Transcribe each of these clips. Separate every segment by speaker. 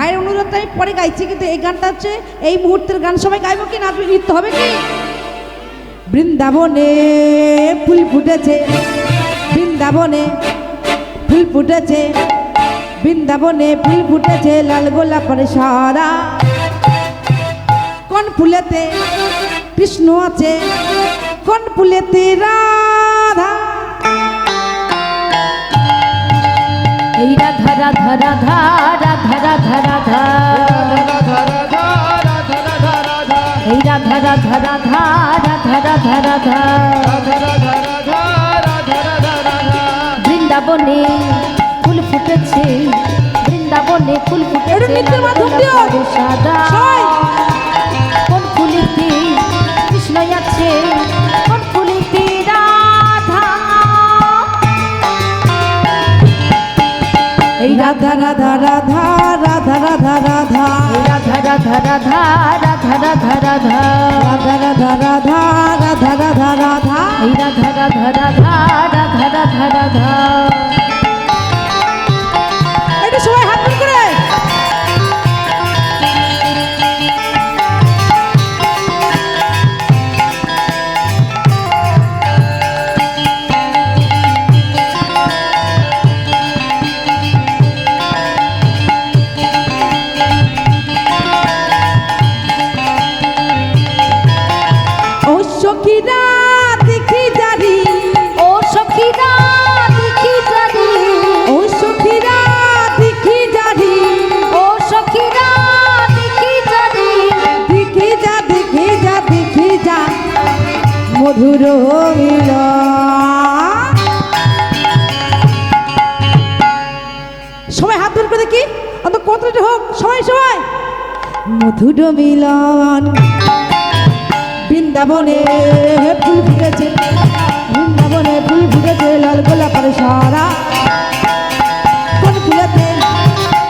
Speaker 1: ভাইয়ের অনুরোধটা আমি পরে গাইছি, কিন্তু এই গানটা হচ্ছে এই মুহূর্তের গান। সবাই গাইব কি, নাচবে, নৃত্য হবে কি? বৃন্দাবনে ফুল ফুটেছে, বৃন্দাবনে ফুল ফুটেছে, বৃন্দাবনে ফুল ফুটেছে, লাল গোলাপের সারা। কোন ফুলেতে কৃষ্ণ আছে, কোন ফুলেতে রাধা।
Speaker 2: এই রাধা রাধা রাধা রাধা রাধা রাধা, এই রাধা রাধা রাধা রাধা রাধা রাধা। বৃন্দাবনে ফুল ফুটেছে, বৃন্দাবনে ফুল ফুটেছে, সাদা। কোন ফুলেতে কৃষ্ণ আছে, কোন ফুলেতে রাধা। এই
Speaker 1: রাধা রাধা রাধা রাধা রাধা রাধা,
Speaker 2: রাধা রাধা রাধা রাধা রাধা রাধা,
Speaker 1: রাধা রাধা রাধা রাধা রাধা রাধা,
Speaker 2: এই রাধা রাধা রাধা রাধা রাধা রাধা।
Speaker 1: এটা সবাই হাত বের করে। ও সখীরা দেখি জারি,
Speaker 2: ও সখীরা দেখি জারি,
Speaker 1: ও সখীরা দেখি জারি,
Speaker 2: ও সখীরা দেখি জারি,
Speaker 1: দেখি যা দেখি যা দেখি যা মধুর মিলন। সবাই হাত বের করে দেখি, অত কতটা হোক, সবাই সবাই। মধুর মিলন বৃন্দাবনে ফুল ফুটেছে, বৃন্দাবনে ফুল ফুটেছে, লাল গোলাপের সারা। কোন ফুলেতে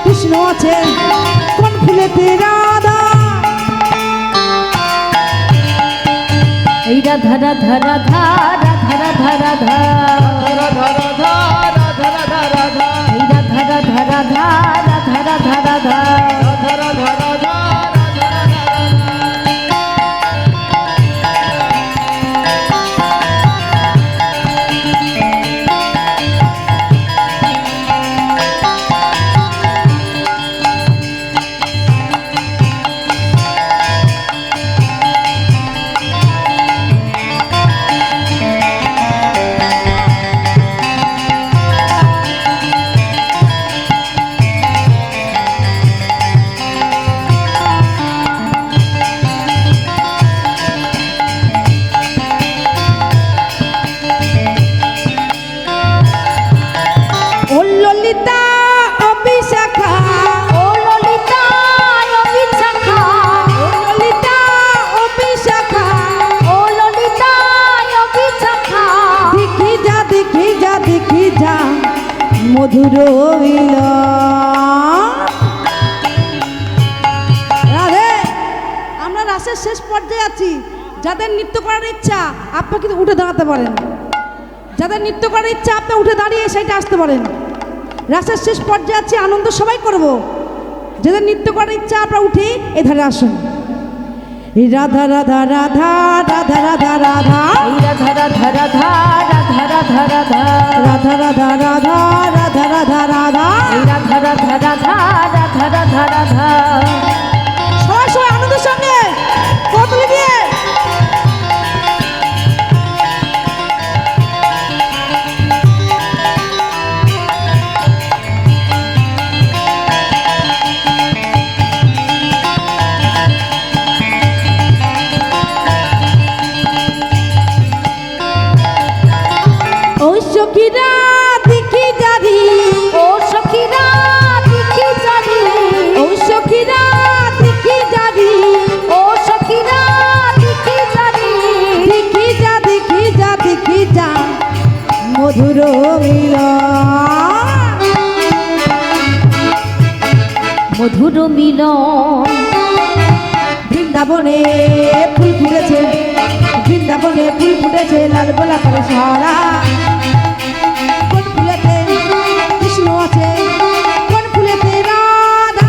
Speaker 1: কৃষ্ণ আছে, কোন ফুলেতে রাধা।
Speaker 2: এই রাধা রাধা রাধা রাধা রাধা রাধা, এই রাধা রাধা রাধা রাধা রাধা রাধা।
Speaker 1: ও ললিতা অবিশাখা,
Speaker 2: ও ললিতা অবিশাখা,
Speaker 1: ও ললিতা অবিশাখা,
Speaker 2: ও ললিতা অবিশাখা,
Speaker 1: দেখি যা দেখি যা দেখি যা মধুর মিলন। রাধে, আমরা রাসের শেষ পর্যায়ে আছি। যাদের নৃত্য করার ইচ্ছা আপনি কিন্তু উঠে দাঁড়াতে পারেন, যাদের নৃত্য করার ইচ্ছা আপনি উঠে দাঁড়িয়ে সেইটা আসতে পারেন। রাসের শেষ পর্যায়ে আছি, আনন্দ সবাই করব। যাদের নৃত্য করার ইচ্ছা আপনারা উঠে এধারে আসুন। রাধা রাধা রাধা রাধা রাধা রাধা,
Speaker 2: এই রাধা রাধা রাধা রাধা রাধা রাধা,
Speaker 1: রাধা রাধা রাধা রাধা রাধা রাধা,
Speaker 2: এই রাধা রাধা রাধা রাধা রাধা রাধা।
Speaker 1: সবাই সবাই আনন্দের সঙ্গে কতলে দিয়ে। ও সখীরা দেখি জারি,
Speaker 2: ও সখীরা দেখি জারি,
Speaker 1: ও সখীরা দেখি জারি,
Speaker 2: ও সখীরা দেখি জারি,
Speaker 1: দেখি যা দেখি যা দেখি যা মধুর মিলন।
Speaker 2: মধুর মিলন
Speaker 1: বৃন্দাবনে ফুল ফুটেছে, বৃন্দাবনে ফুল ফুটেছে, লাল গোলাপের সারা। কোন ফুলেতে কৃষ্ণ আছে, কোন ফুলেতে রাধা।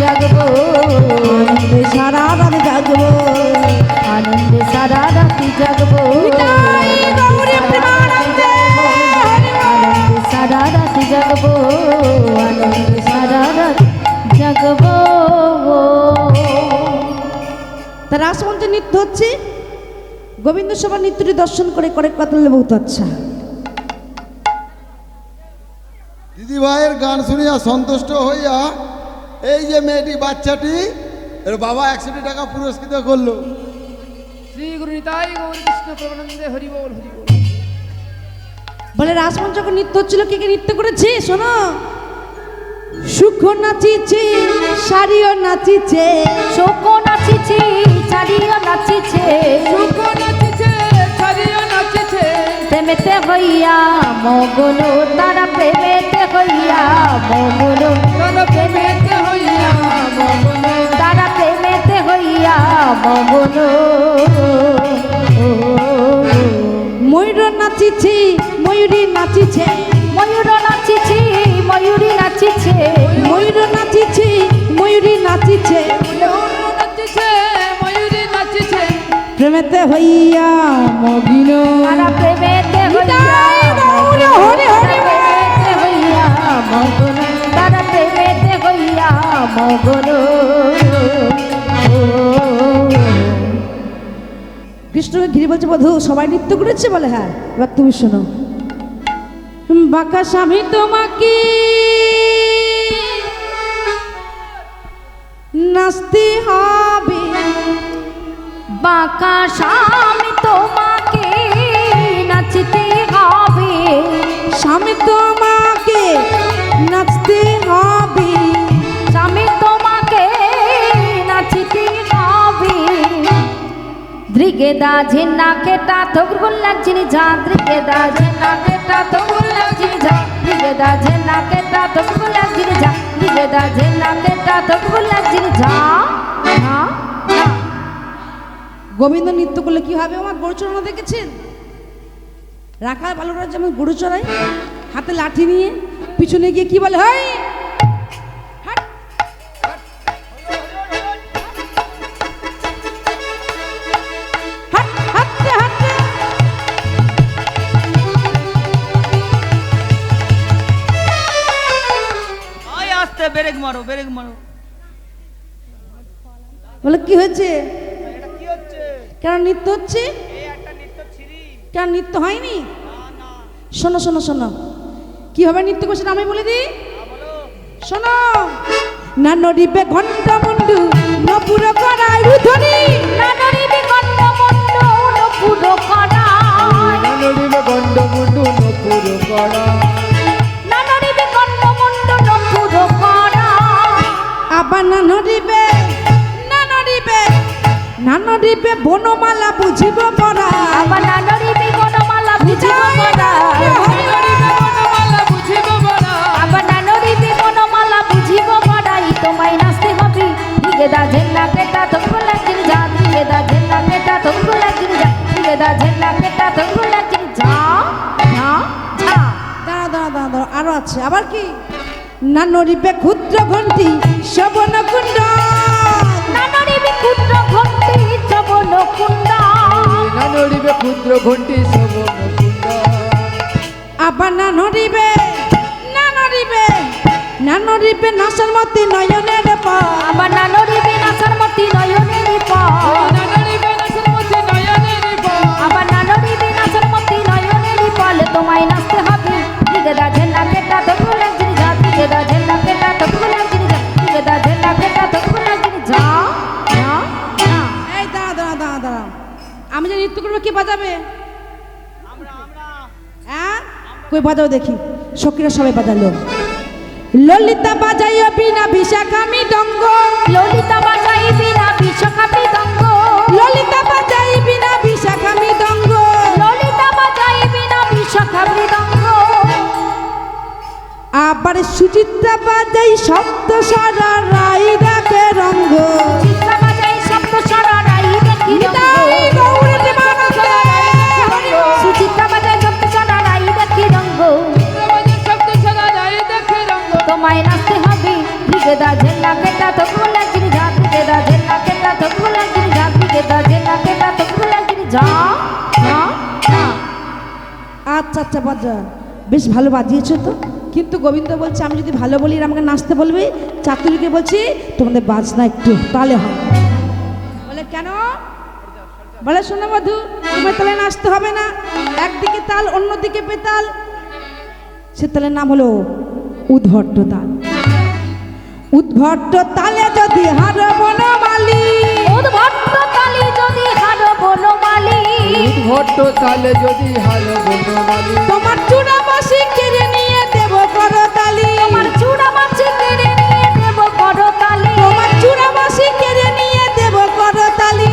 Speaker 2: জাগবো,
Speaker 1: আনন্দে সারা রাত জাগবো।
Speaker 2: আনন্দে সারা রাতি জাগবো,
Speaker 1: নিতাই গৌরী প্রেমানন্দে হরি বল।
Speaker 2: আনন্দে সারা রাতি জাগবো, আনন্দে সারা রাত জাগবো।
Speaker 1: তার রাসমঞ্চে নৃত্য হচ্ছে, গোবিন্দ সভা নৃত্যটি দর্শন করে করে কথা বললে বহুত আচ্ছা।
Speaker 3: দিদি ভাইয়ের গান শুনিয়া সন্তুষ্ট হইয়া এই যে মেয়েটি বাচ্চাটি এর বাবা 100 টাকা পুরস্কৃত করলো।
Speaker 4: শ্রী গুরু নিতাই গৌর কৃষ্ণ প্রবনন্দে হরি বল হরি বল।
Speaker 1: বলে রাসমঞ্চ যখন নৃত্য হচ্ছিল, কে কে নৃত্য করেছে শোনো। সুখ নাচিছে, সারিও নাচিছে,
Speaker 2: শোকো নাচিছে, চারিও নাচিছে,
Speaker 4: সুখ নাচিছে ছাড়িয়া নাচিছে,
Speaker 2: প্রেমেতে হইয়া মগন, তারা প্রেমেতে হইয়া মগন,
Speaker 4: তারা প্রেমেতে হইয়া মগন,
Speaker 2: তারা প্রেমেতে হইয়া মগন।
Speaker 1: ময়ূর নাচিছে, ময়ূরী নাচিছে,
Speaker 2: ময়ূর নাচিছে, ময়ূরী নাচিছে,
Speaker 1: ময়ূর নাচিছে, ময়ূরী নাচিছে,
Speaker 4: ময়ূর নাচিছে ময়ূরী নাচিছে,
Speaker 1: প্রেমেতে হইয়া মগিন।
Speaker 2: তারা প্রেমেতে হইয়া
Speaker 1: গৌর হরি হরি বল।
Speaker 2: প্রেমেতে হইয়া মগন, তারা প্রেমেতে হইয়া মগন।
Speaker 1: কৃষ্ণকে ঘিরে বলছে, বধূ সবাই নৃত্য করেছে? বলে হ্যাঁ। এবার তুমি শোনো। বাঁকা স্বামী তোমাকে নাচতে হবে,
Speaker 2: বাঁকা স্বামী তোমাকে নাচতে হবে,
Speaker 1: স্বামী তোমাকে নাচতে হবে,
Speaker 2: স্বামী তোমাকে নাচতে হবে। দ্রিগেদা ঝিন্না কেটা থগুল লাগছিনি ঝা, দ্রিগেদা ঝিন্না কেটা থগুল লাগছিনি ঝা, দ্রিগেদা ঝিন্না কেটা থগুল লাগছিনি ঝা, দ্রিগেদা ঝিন্না কেটা থগুল লাগছিনি ঝা ঝা ঝা।
Speaker 1: গোবিন্দ নৃত্য করলে কি হবে? আমার গরু চড়ানো দেখেছেন? রাখাল বালকরা যেমন গরু চড়ায়, হাতে লাঠি নিয়ে পিছনে গিয়ে কি বলে, হাই হাট। হাট, হাঁটতে হাঁটতে।
Speaker 5: আয় আস্তে ব্রেক মারো ব্রেক মারো।
Speaker 1: বলে কি হয়েছে?
Speaker 5: এটা কি হচ্ছে?
Speaker 1: কেন নৃত্য হচ্ছে?
Speaker 5: এই একটা নৃত্য ছিরি।
Speaker 1: কেন নৃত্য হয়নি?
Speaker 5: না না
Speaker 1: শোনো শোনো শোনো, কিভাবে নৃত্য করছে আমি বলে দিই।
Speaker 5: বলো।
Speaker 1: শোনো। না নড়িবে ঘন্টা মুন্ডু, নপুর করাই রুধনি,
Speaker 2: না নড়িবে কণ্ঠ মুন্ড নপুর করায়,
Speaker 3: নড়িবে গন্ড মুন্ডু নপুর করা,
Speaker 2: না নড়িবে কণ্ঠ মুন্ড নপুর করায়।
Speaker 1: আবার না নড়িবে, না নড়িবে, না নড়িবে বনমালা বুঝিব পড়া।
Speaker 2: আবার না নড়িবে বনমালা বুঝিব পড়া,
Speaker 4: বনমালা বুঝিব বড়া,
Speaker 2: আবার না নড়িবে বনমালা বুঝিব পড়াই। তোমায় নাচতে হবে, দ্রিগেদা ঝেন্না কেটা থগুল লাগছিনি ঝা, দ্রিগেদা ঝেন্না কেটা থগুল লাগছিনি ঝা, দ্রিগেদা ঝেন্না কেটা থগুল লাগছিনি ঝা ঝা ঝা।
Speaker 1: দাঁড়া দাঁড়া দাঁড়া দাঁড়া, আরো আছে। আবার কি? না নড়িবে ক্ষুদ্র ঘন্টি শবন কুণ্ড,
Speaker 2: না নড়িবে ক্ষুদ্র ঘণ্টি শ্রবণ কুণ্ড,
Speaker 4: নড়িবে ক্ষুদ্র ঘণ্টি শ্রবণ কুণ্ড,
Speaker 1: আবার না নড়িবে, না নড়িবে, না নড়িবে নাসর মতি নয়নের পা।
Speaker 2: আবার না নড়িবে নাসার মতি নয়নের পর,
Speaker 4: নড়িবে নাসর মধ্যে নয়নের পর,
Speaker 2: আবার না নড়িবে নাসার মতি নয়নের ফল। তোমায় নাচতে হবে, দ্রিগেদা ঝেন্না কেটা থগুল লাগছিনি ঝা, দ্রিগেদা ঝেন্না কেটা থগুল লাগছিনি ঝা, দ্রিগেদা ঝেন্না কেটা থগুল লাগছিনি ঝা ঝা ঝা।
Speaker 1: এই দাঁড়া দাঁড়া দাঁড়া দাঁড়া, আমি যে নৃত্য করবো কি বাজাবে? হ্যাঁ কই বাজাও দেখি। সখীরা সবাই বাজালো। ললিতা বাজাইও বিনা বিশাখা মৃদঙ্গ,
Speaker 2: ললিতা বাজাই বিনা বিশাখা মৃদঙ্গ,
Speaker 1: ললিতা বাজাই বিনা বিশাখা মৃদঙ্গ,
Speaker 2: ললিতা বাজাই বিনা বিশাখা মৃদঙ্গ।
Speaker 1: আবার সুচিত্রা বাজাই শব্দ সারা রাই ডাকে রঙ্গ।
Speaker 2: চিত্রা বাজাই শব্দ সারা রাই দেখি
Speaker 1: নিতাই
Speaker 2: রঙ্গ,
Speaker 1: গৌর প্রেমানন্দে হরি বল।
Speaker 2: সুচিত্রা বাজাই শব্দ সারা রাই দেখি রঙ্গ।
Speaker 4: শব্দ ছাড়া রায় দেখে রঙ্গ,
Speaker 2: তোমায় নাচতে হবে, দিগেদা ঝেন্না কেটা তবু লাগছিনি ঝা দিগেদা ঝেন্না কেটা তবু লাগছিনি ঝা দিগেদা ঝেন্না কেটা তবু লাগছিনি ঝা ঝা ঝা।
Speaker 1: আচ্ছা আচ্ছা বাজা, বেশ ভালো বাজিয়েছো তো। কিন্তু গোবিন্দ বলছে আমি যদি ভালো বলি এরা আমাকে নাচতে বলবে। চাতুরিকে বলছি তোমাদের বাজনা একটু তাহলে হয়। বলে কেন? বলে শোনো বধূ, তোমার তালে নাচতে হবে না, একদিকে তাল অন্যদিকে বেতাল। সে তালের নাম হলো উদ্ভট্ট তাল। উদ্ভট্ট তালে যদি হার বনমালী,
Speaker 2: উদ্ভট্ট তালি যদি হার বনমালী,
Speaker 4: উদ্ভট্ট তালে যদি হালো বনমালী,
Speaker 1: তোমার চূড়া বাসি কেড়ে নিয়ে দেব করতালি।
Speaker 2: তোমার চূড়া মাছি কেড়ে নিয়ে দেব করতালি,
Speaker 1: তোমার চূড়া বাসি কেড়ে নিয়ে দেব করতালি।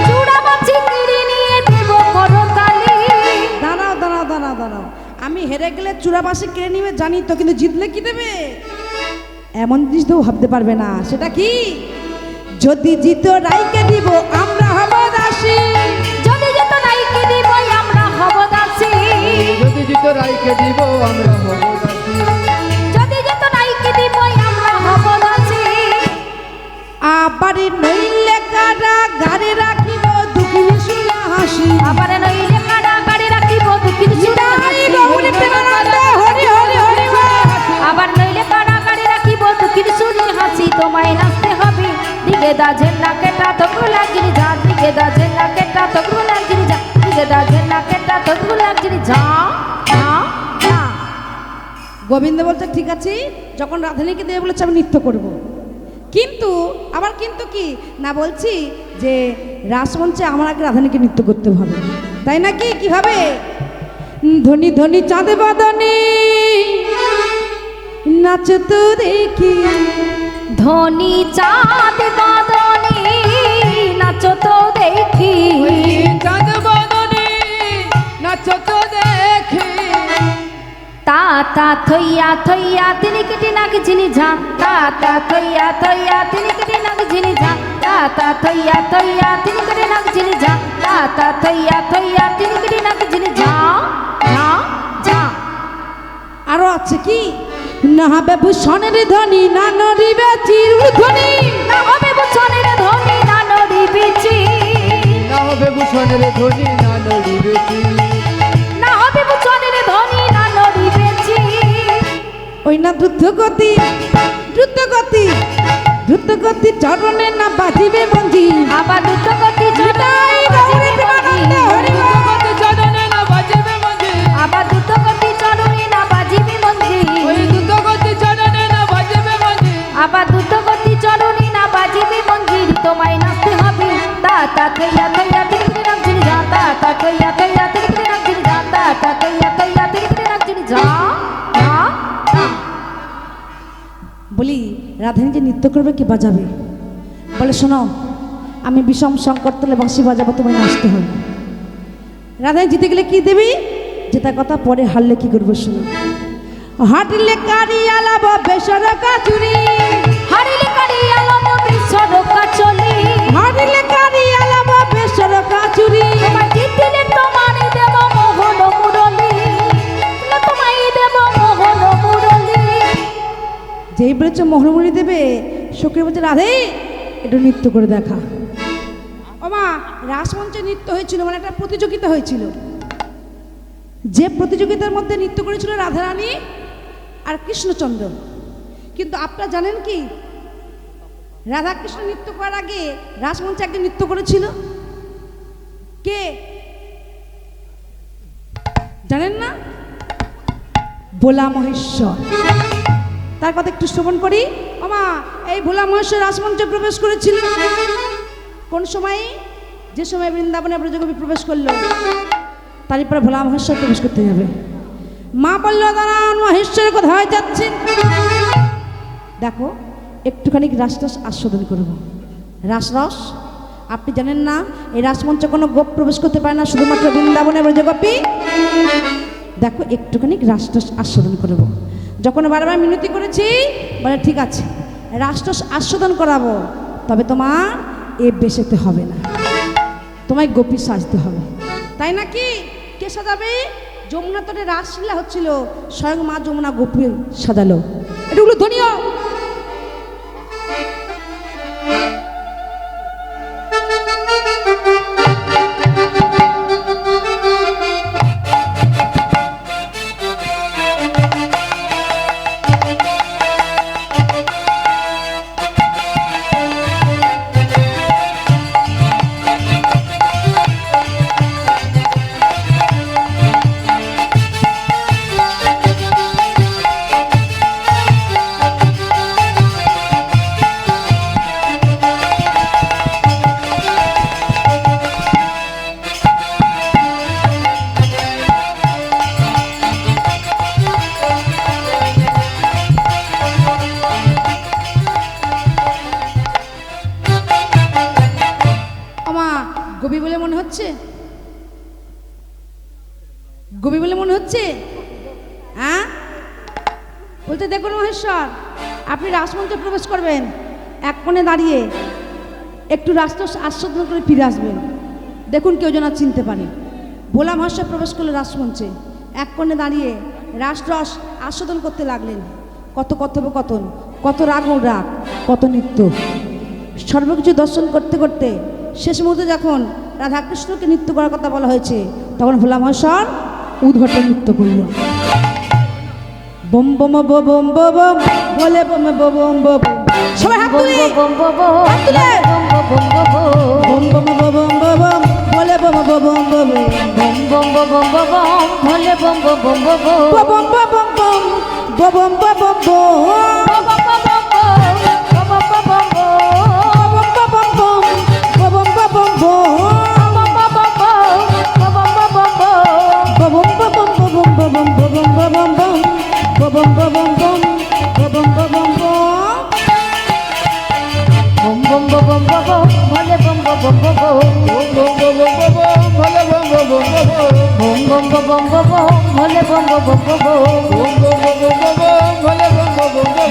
Speaker 2: চূড়া মাছি কেড়ে নিয়ে দেব করতালি।
Speaker 1: দাঁড়াও দাঁড়াও দাঁড়াও দাঁড়াও, আমি হেরে গেলে চূড়া বাসি কেড়ে নিবে জানি তো, কিন্তু জিতলে কি দেবে এমন জিনিস তো ভাবতে পারবে না। সেটা কি? যদি জিত রাইকে দিব আমরা হব দাসী।
Speaker 2: যদি যেত নাইকে দিব আমরা হব দাসী,
Speaker 4: যদি জিত রাইকে দিব আমরা হব দাসী।
Speaker 2: যদি যেত নাইকে দিব আমরা হব দাসী।
Speaker 1: আবার নইলে কারা গাড়ি রাখিব দুঃখিনী শুনা হাসি।
Speaker 2: আবার নইলে কাড়া গাড়ি রাখিব দুঃখিনী সুরা হাসি।
Speaker 1: গৌরী প্রেমানন্দ হরি হরি হরি বল।
Speaker 2: আবার নইলে কাড়া গাড়ি রাখিব দুঃখিনী সুরে হাসি। তোমায় নাচতে হবে দিগেদা ঝেন্না কেটা তবু লাগছিনি ঝা দিগেদা ঝেন্না কেটা তবু লাগছিনি ঝা দিগেদা ঝেন্না কেটা তবু লাগছিনি ঝা ঝা ঝা।
Speaker 1: গোবিন্দ বলছে ঠিক আছে, যখন রাধানীকে দিয়ে বলেছে আমি নৃত্য করব। কিন্তু আবার কিন্তু কি না বলছি যে রাসমঞ্চে আমার আগে রাধানীকে নৃত্য করতে হবে, তাই নাকি? কিভাবে? ধনী ধনী চাঁদে বাদনী নাচ তো দেখি।
Speaker 2: ধনী চাঁদ বাদনী নাচো তো দেখি।
Speaker 4: ওই চাঁদ বদনে নাচো তো দেখি।
Speaker 2: তা তা থইয়া থইয়া তিনি কেটে নাগছিনি ঝা তা তা থইয়া থইয়া তিনি কেটে নাগছিনি ঝা তা তা থইয়া থইয়া তিনি কেটে নাগছিনি ঝা তা তা থইয়া থইয়া তিনি কেটে নাগছিনি ঝা ঝা ঝা।
Speaker 1: আরো আছে কি? না হবে ভূষণের ধ্বনি না নড়িবে চিরধ্বনি।
Speaker 2: না হবে বুঝনের ধনী না নড়ি বিচি,
Speaker 4: না হবে ভূষণের ধ্বনি না নড়িবেছি।
Speaker 2: না হবে বুঝনের ধনী না নড়ি বেচি।
Speaker 1: ওই না দ্রুত গতি দ্রুত গতি দ্রুত গতি চরণে না বাজিবে মঞ্জি।
Speaker 2: আবার দ্রুত গতি
Speaker 1: নিতাই গৌরী প্রেমানন্দ হরি বল।
Speaker 4: দ্রুতগতি চরণে না বাজিবে মঞ্জি।
Speaker 2: আবার দ্রুত গতি চরণে না বাজিবি মঞ্জি।
Speaker 4: ওই দ্রুতগতি চরণে না বাজিবে মঞ্জি।
Speaker 2: আবার দ্রুত গতি চরণে না বাজিবি মঞ্জির। তোমায় নাচতে হবে তা তা থইয়া থইয়া তিরিকিরি নাচছিনি ঝা তা তা থইয়া থইয়া তিরিকিরি নাচছিনি ঝা তা তা থইয়া থইয়া তিরিকিরি নাচছিনি ঝা ঝা ঝা।
Speaker 1: বলি রাধানী যে নৃত্য করবে কে বাজাবে? বলে শোনো, আমি বিষম শঙ্কর তলে বাঁশি বাজাবো, তোমায় নাচতে হবে। রাধানী জিতে গেলে কি দেবি? জেতা কথা পরে, হারলে কি করবো শোনো। হাঁটলে কারি আলাব বেসর কাচুরি।
Speaker 2: হারিলে কারি আলম বিশ্বর কাচলি।
Speaker 1: হাঁটলে কারি আলাব বেসর কাচুরি।
Speaker 2: তোমায় জিতলে তোমায় দেব মোহন মুরলি, তোমায় দেব মোহন মুরলি।
Speaker 1: যেই বলেছে মোহনমণি দেবে, শুক্র বলছে রাধে একটু নৃত্য করে দেখা। ও মা, রাসমঞ্চে নৃত্য হয়েছিল, মানে একটা প্রতিযোগিতা হয়েছিল। যে প্রতিযোগিতার মধ্যে নৃত্য করেছিল রাধারানী আর কৃষ্ণচন্দ্র। কিন্তু আপনারা জানেন কি, রাধাকৃষ্ণ নৃত্য করার আগে রাসমঞ্চে একদিন নৃত্য করেছিল। কে জানেন না? ভোলা মহেশ্বর। তার কথা একটু শ্রবণ করি। ওমা, এই ভোলা মহেশ্বর রাসমঞ্চে প্রবেশ করেছিল কোন সময়? যে সময় বৃন্দাবনে ব্রজগোপী প্রবেশ করলো, তারপরে ভোলা মহেশ্বর প্রবেশ করতে যাবে। মা বলল দাঁড়ান, মহেশ্বর কোথায় যাচ্ছেন? দেখো একটুখানি রাসরস আস্বাদন করব। রাসরস আপনি জানেন না, এই রাসমঞ্চে কোনো গোপ প্রবেশ করতে পারে না, শুধুমাত্র বৃন্দাবনে ব্রজগোপী। দেখো একটুখানি রাসরস আস্বাদন করব। যখন বারবার মিনতি করেছি, বলে ঠিক আছে রাসরস আস্বাদন করাবো, তবে তোমার এ বেশেতে হবে না, তোমায় গোপী সাজতে হবে। তাই নাকি? কে সাজাবে? যমুনা তটে রাসলীলা হচ্ছিল, স্বয়ং মা যমুনা গোপী সাজালো। এটা হলো ধনীয়। ও ওমা গোপী বলে মনে হচ্ছে, গোপী বলে মনে হচ্ছে। হ্যাঁ বলতে দেখুন মহেশ্বর, আপনি রাসমঞ্চে প্রবেশ করবেন, এক কোণে দাঁড়িয়ে একটু রাষ্ট্র আস্বাদন করে ফিরে আসবেন। দেখুন কেউ যেন আর চিনতে পারে। ভোলা মহেশ্বর প্রবেশ করলো রাসমঞ্চে, এক কোণে দাঁড়িয়ে রাষ্ট্র আস্বাদন করতে লাগলেন। কত কথোপকথন, কত রাগ ও রাগ, কত নৃত্য, সর্বকিছু দর্শন করতে করতে শেষ মুহূর্তে যখন রাধাকৃষ্ণকে নৃত্য করার কথা বলা হয়েছে, তখন ভোলা মহেশ্বর উদ্ঘট নৃত্য করল। বম বম বো বম বো বম বলে বম বো বম বো বম। সবাই হাত তুলি, হাত তুলে। বম বম বো বম বো বম বলে বম বো বম বো বম। বো বম বো বম বো বম বো বম বো বম বম। বো বম বো বম বম। বো বম বো বম বম। বো বম বো বম বম।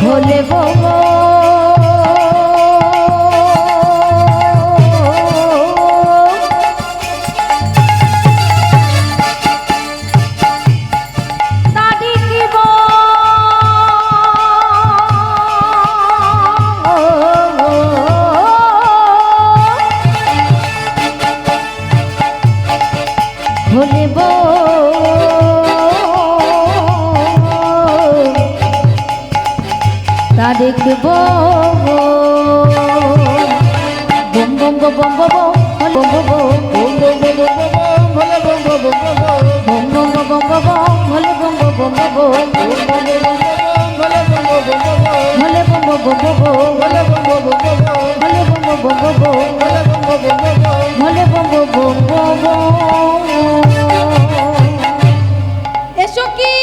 Speaker 2: ভোলে বম ভোলে তা দেখব বম বম বম বম বম বম ভোলে বম বম বম ভোলে বম বম ভোলে বম বম ভোলে বম বম।
Speaker 1: এসো কি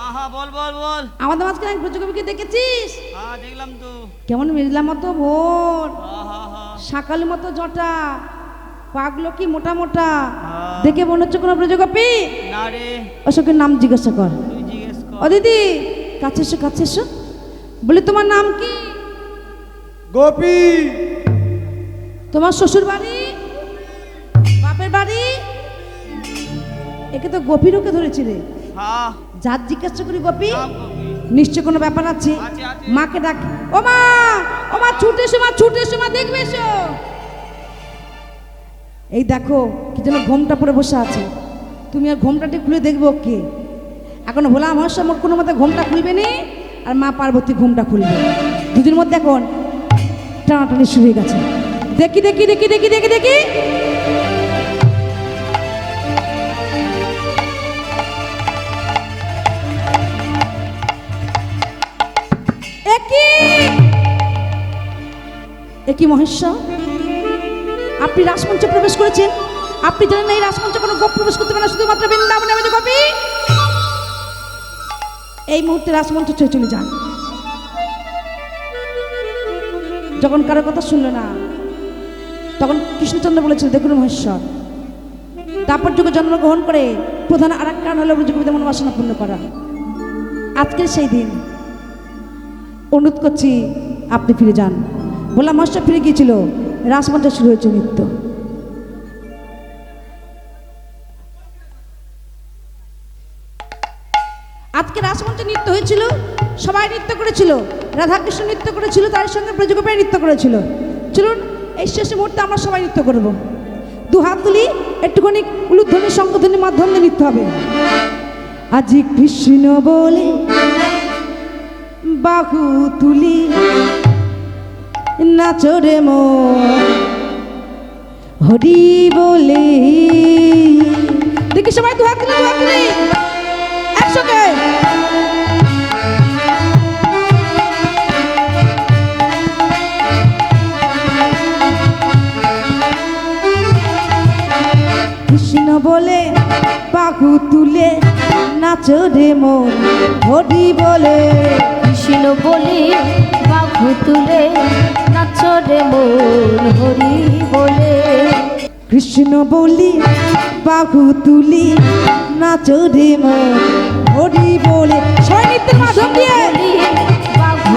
Speaker 5: আহা বল বল বল।
Speaker 1: আমাদের মাঝখানে এক ব্রজকবিকে দেখেছিস?
Speaker 5: হ্যাঁ দেখলাম তো।
Speaker 1: কেমন মেজলা মতো ভোর,
Speaker 5: আহা হা।
Speaker 1: সকাল মতো জটা, পাগলো কি মোটা মোটা,
Speaker 5: হ্যাঁ।
Speaker 1: দেখে মনে হচ্ছে কোনো ব্রজকপি।
Speaker 5: না রে,
Speaker 1: অশোকের নাম জিজ্ঞাসা কর।
Speaker 5: তুই জিজ্ঞেস কর।
Speaker 1: ও দিদি কাছে এসো, কাছে এসো। বলি তোমার নাম কি?
Speaker 3: গোপী।
Speaker 1: তোমার শ্বশুর বাড়ি, বাপের বাড়ি? একে তো গোপী রোকে ধরেছি রে।
Speaker 5: হ্যাঁ
Speaker 1: যার জিজ্ঞাসা করি গোপী,
Speaker 5: নাম কবি।
Speaker 1: নিশ্চয় কোনো ব্যাপার আছে।
Speaker 5: আছে, আছে।
Speaker 1: মাকে ডাক, ও মা, ও মা ছুটে এসো, মা ছুটে এসো, মা দেখবে এসো। এই দেখো কি যেন ঘোমটা পরে বসে আছে, তুমি আর ঘোমটাটি খুলে দেখবো কে। এখন ভোলা মহাশয় মোট কোনো মতে ঘোমটা খুলবে নি, আর মা পার্বতী ঘোমটা খুলবে। দুদিন মধ্যে এখন টানাটানি শুরু হয়ে গেছে। দেখি দেখি দেখি দেখি দেখি দেখি একই মহেশ্বর, আপনি রাসমঞ্চে প্রবেশ করেছেন। আপনি জানেন এই রাসমঞ্চে কোনো গোপ প্রবেশ করতে পারে না, শুধুমাত্র বৃন্দাবনে আমি গোপী। এই মুহূর্তে রাসমঞ্চ ছেড়ে চলে যান। যখন কারো কথা শুনলো না, তখন কৃষ্ণচন্দ্র বলেছিল, দেখুন মহেশ্বর, তারপর যুগে জন্মগ্রহণ করে প্রধান আর এক কারণ হলো ব্রজকবিদের মনোবাসনা পূর্ণ করা। আজকের সেই দিন, অনুরোধ করছি আপনি ফিরে যান। ভোলা মহেশ্বর ফিরে গিয়েছিল, রাসমঞ্চে শুরু হয়েছে নৃত্য। আজকে রাসমঞ্চে নৃত্য হয়েছে। ছিল? সবাই নৃত্য করেছিল, রাধাকৃষ্ণ নৃত্য করেছিল, তার সঙ্গে ব্রজগোপাল নৃত্য করেছিল। চলুন এই শেষ মুহূর্তে আমরা সবাই নৃত্য করব। দু হাত তুলি, একটুখানি উলুধ্বনি শঙ্খধ্বনির মাধ্যমে নৃত্য হবে। আজি কৃষ্ণ বলে বাহু তুলি নাচরে মন হরি বলে। দেখি সবাই দু হাত তুলি, দু হাত তুলি একসঙ্গে। কৃষ্ণ বলে বাহু তুলে নাচো রে মন হরি বলে।
Speaker 2: কৃষ্ণ বলে বাহু তুলে নাচো রে মন হরি বলে।
Speaker 1: কৃষ্ণ বলি বাহু তুলি নাচো রে মন হরি বলে। সবাই নৃত্যের মাধ্যম দিয়ে,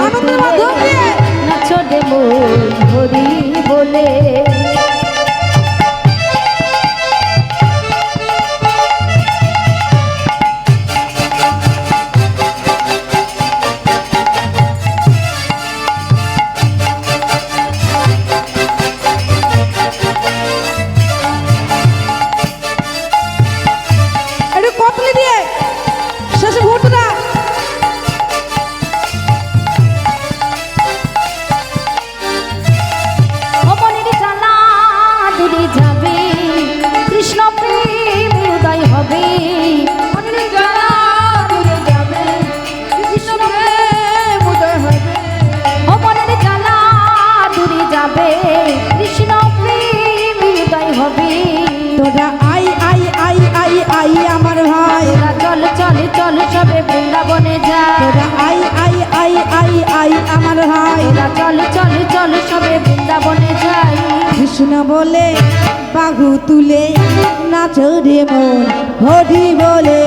Speaker 1: আনন্দের মাধ্যম দিয়ে
Speaker 2: নাচো রে মন হরি বলে।
Speaker 1: একটু কতলি দিয়ে শেষ মুহূর্তটা।
Speaker 2: অমনের জ্বালা দূরে যাবে, কৃষ্ণ প্রেম উদয় হবে। অমনের জ্বালা দূরে যাবে, কৃষ্ণ প্রেম উদয় হবে। অমনের জ্বালা দূরে যাবে, কৃষ্ণ প্রেম উদয় হবে।
Speaker 1: তোরা I I I I I আমার ভাই,
Speaker 2: তোরা চল চল চল সবে বৃন্দাবনে যায়।
Speaker 1: তোরা I I I I I আমার ভাই।
Speaker 2: তোরা চল চল চল সবে বৃন্দাবনে যাই।
Speaker 1: কৃষ্ণ বলে বাহু তুলে নাচো রে মন হরি বলে।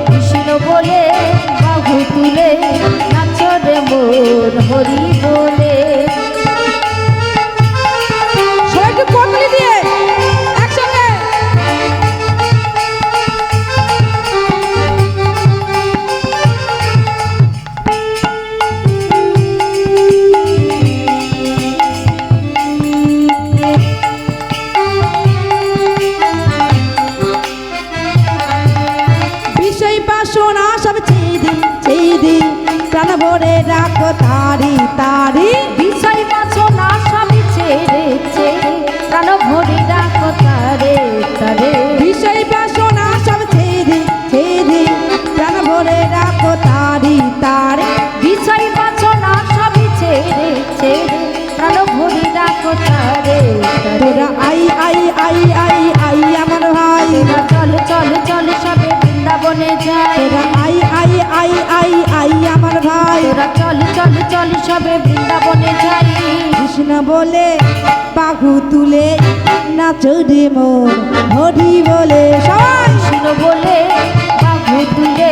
Speaker 2: কৃষ্ণ বলে বাহু তুলে নাচো রে মন হরি বলে।
Speaker 1: সবাই একটু কতলি দিয়ে একসঙ্গে। বিষয় বাসনা সব ছেড়ে ছেড়ে প্রাণ ভরে রাখো তারি তারি।
Speaker 2: বিষয় বাসনা সবই ছেড়ে ছেড়ে প্রাণ ভরে রাখো তারে তারে।
Speaker 1: বিষয় বাসনা সব ছেড়ে ছেড়ে প্রাণ ভরে রাখো তারি তারি।
Speaker 2: বিষয় বাসনা সবই ছেড়ে ছেড়ে প্রাণ ভরে রাখো তারে তারে।
Speaker 1: তোরা I I I I I আমার ভাই।
Speaker 2: তোরা চল চল চল সবে বৃন্দাবনে যায়।
Speaker 1: তোরা I I I I I আমার ভাই।
Speaker 2: তোরা চল চল চল সবে বৃন্দাবনে যাই।
Speaker 1: কৃষ্ণ বলে বাহু তুলে নাচো রে মন হরি বলে। সবাই
Speaker 2: কৃষ্ণ বলে বাহু তুলে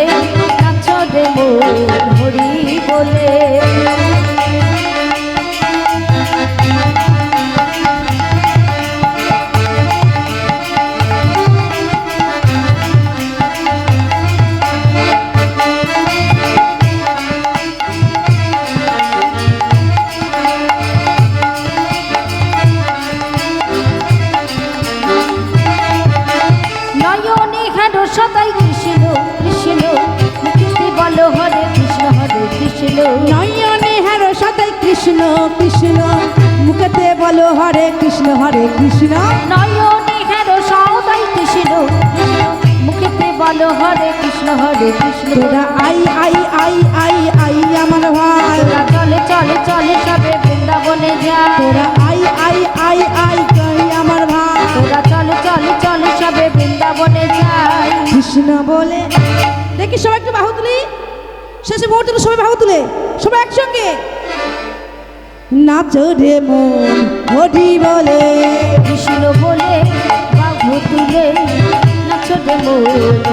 Speaker 2: নাচো রে মন হরি বলে। নয়নে হেরো সদাই কৃষ্ণ কৃষ্ণ, মুখেতে বলো হরে কৃষ্ণ হরে কৃষ্ণ।
Speaker 1: নয়নে হারো সদাই কৃষ্ণ কৃষ্ণ, মুখেতে বলো হরে কৃষ্ণ হরে কৃষ্ণ।
Speaker 2: নয়নে হেরো সদাই কৃষ্ণ কৃষ্ণ, মুখেতে বলো হরে কৃষ্ণ হরে কৃষ্ণ।
Speaker 1: তোরা I I I I I আমার ভাই।
Speaker 2: তোরা চলে চলে চলে সবে বৃন্দাবনে যায়।
Speaker 1: তোরা আই আই আই আই কই আমার ভাই।
Speaker 2: তোরা চলে চলে চলে সবে বৃন্দাবনে যায়।
Speaker 1: কৃষ্ণ বলে দেখি সবাই একটু বাহু তুলি। শেষে মুহূর্তে সবাই বাহু তুলে সবাই একসঙ্গে নাচো রে মন হরি বলে।
Speaker 2: কৃষ্ণ বলে বাহু তুলে নাচো রে মন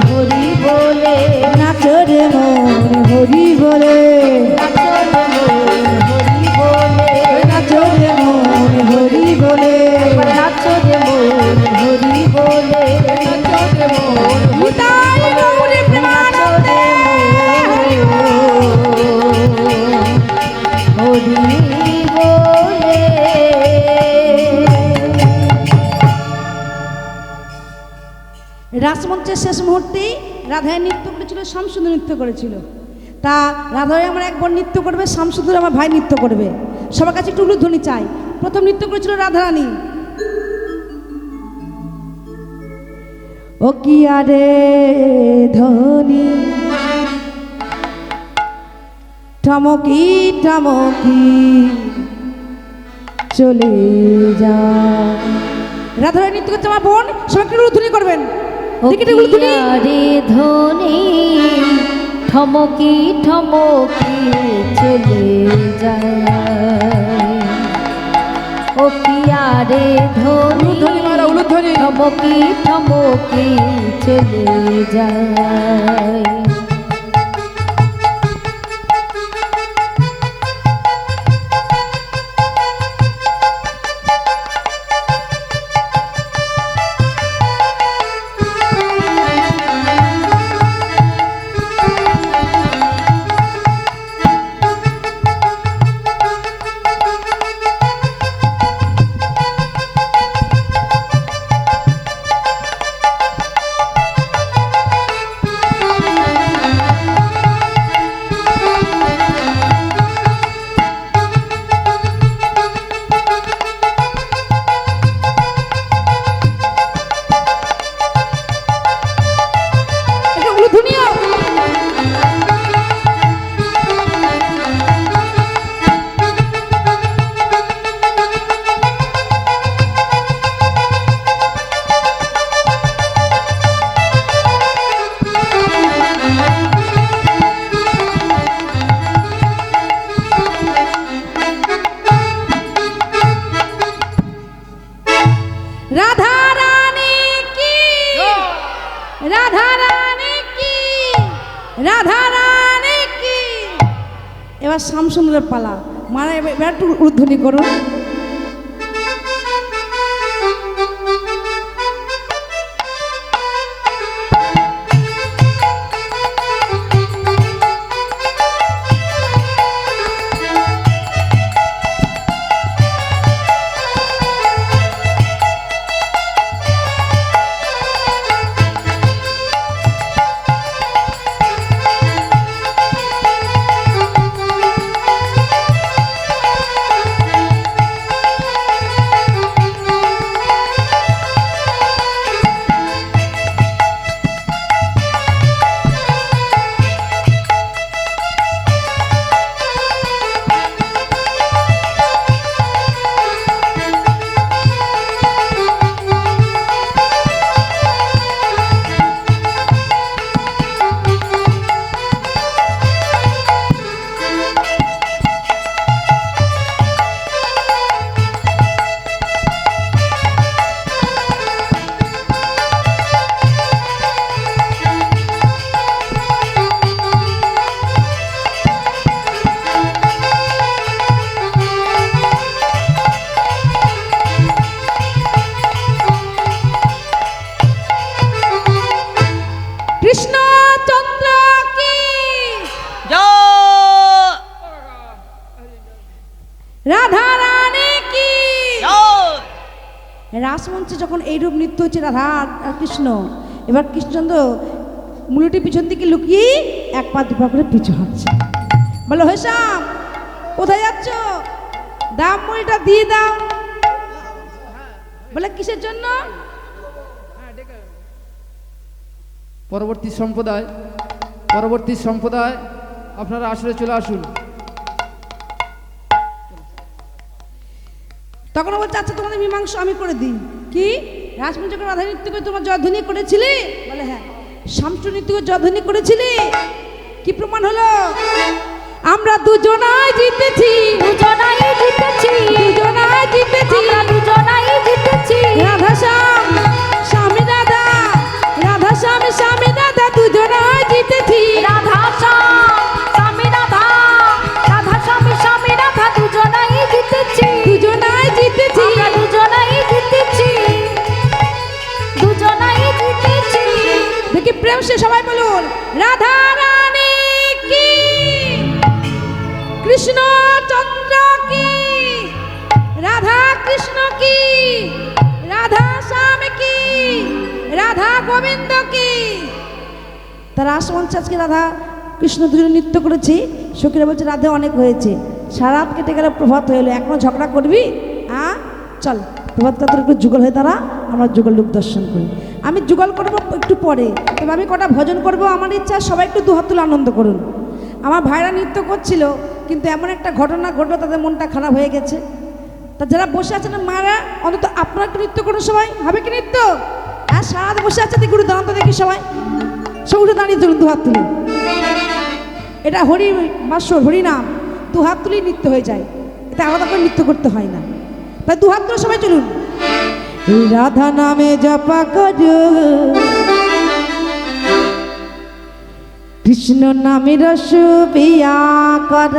Speaker 2: হরি বলে।
Speaker 1: নাচো রে মন হরি বলে।
Speaker 2: নাচো রে মন হরি বলে।
Speaker 1: নাচো রে মন হরি বলে।
Speaker 2: নাচো রে মন হরি বলে। নাচো রে মন
Speaker 1: নিতাই গৌরী প্রেমানন্দে হরি বল। রাসমঞ্চের শেষ মুহূর্তেই রাধায় নৃত্য করেছিল, শামসুন্দর নৃত্য করেছিল। তা রাধায় আমার একবার নৃত্য করবে, শামসুন্দর আমার ভাই নৃত্য করবে। সবার কাছে একটু উলুধ্বনি চাই। প্রথম নৃত্য করেছিল রাধারানী। ও কি আরে ধনী ঠমকি ঠমকি চলে যা। রাধারানী নৃত্য করছে আমার বোন, সবাই একটু উলুধ্বনি করবেন। দেখি একটু উলুধ্বনি।
Speaker 2: রে ধনী ঠমকি ঠমকি চলে যায়, ও কিয়া রে ধনী
Speaker 4: উলুধ্বনি মারা, উলুধ্বনি।
Speaker 2: ঠমকি ঠমকি চলে যায়।
Speaker 1: একটু উলুধ্বনিও। রাধা রানী কি, রাধা রানী কি, রাধা রানী কি। এবার শামসুন্দরের পালা। মারা এবার একটু উদ্ধ্বনি করুন। কৃষ্ণচন্দ্র কি,
Speaker 5: জয়
Speaker 1: রাধা রানী কি।
Speaker 5: জয়।
Speaker 1: রাসমঞ্চে যখন এইরূপ নৃত্য হচ্ছে রাধা আর কৃষ্ণ, এবার কৃষ্ণচন্দ্র মূলটি পিছন দিকে লুকিয়ে এক পা দুপা করে পিছু হাঁটছে। বলো হেসাম কোথায় যাচ্ছ, দাম মুড়িটা দিয়ে দাও। বলে কিসের জন্য?
Speaker 4: পরবর্তী সম্প্রদায় আপনারা আসলে চলে আসুন।
Speaker 1: তখন ও বলছে আচ্ছা তোমাদের মীমাংসা আমি করে দিই। কি রাসমঞ্চ যখন রাধা নৃত্য করে তোমার জয়ধ্বনি করেছিলে? বলে হ্যাঁ। শামসু নৃত্য করে জয়ধ্বনি করেছিলে? কি প্রমাণ হলো? আমরা দুজনাই জিতেছি,
Speaker 2: দুজনাই জিতেছি,
Speaker 1: দুজনাই জিতেছি,
Speaker 2: আমরা দুজনাই জিতেছি।
Speaker 1: রাধা শ্যাম স্বামী রাধা, রাধা স্বামী স্বামী রাধা দুজনাই জিতেছি।
Speaker 2: রাধা শ্যাম স্বামী রাধা, রাধা স্বামী স্বামী রাধা দুজনাই জিতেছি,
Speaker 1: দুজনাই জিতেছি।
Speaker 2: আমরা দুজনাই জিতেছি, দুজনাই জিতেছি।
Speaker 1: দেখি প্রেম সে সবাই বলুন রাধা রানী কি, কৃষ্ণচন্দ্র কি, রাধা কৃষ্ণ কি, রাধা শ্যাম কি, রাধা রাধা গোবিন্দ কি। তারা আসমঞ্চে আজকে রাধা কৃষ্ণ দুজনে নৃত্য করেছি। সখীরা বলছে রাধা অনেক হয়েছে, সারা রাত কেটে গেলে প্রভাত হয়ে এলো, এখনো ঝগড়া করবি? হ্যাঁ চল প্রভাত কাতর একটু যুগল হয়ে দাঁড়া, আমরা যুগল রূপ দর্শন করি। আমি যুগল করবো একটু পরে, তবে আমি কটা ভজন করব। আমার ইচ্ছা সবাই একটু দুহাত তুলে আনন্দ করুন। আমার ভাইরা নৃত্য করছিল, কিন্তু এমন একটা ঘটনা ঘটলো তাদের মনটা খারাপ হয়ে গেছে। তা যারা বসে আছেন মায়েরা, অন্তত আপনারা একটু নৃত্য করুন। সবাই হবে কি নৃত্য? হ্যাঁ সারা রাত বসে আছে, দেখি দাঁড়ান তো দেখি সবাই, সব উঠে দাঁড়িয়ে তুলুন দুহাত তুলে। এটা হরি বাসর হরিনাম, দুহাত তুলেই নৃত্য হয়ে যায়, এটা আলাদা করে নৃত্য করতে হয় না। তাই দুহাত তুলে সবাই চলুন। রাধা নামে জপা করো, কৃষ্ণ নামে রস পিয়া কর,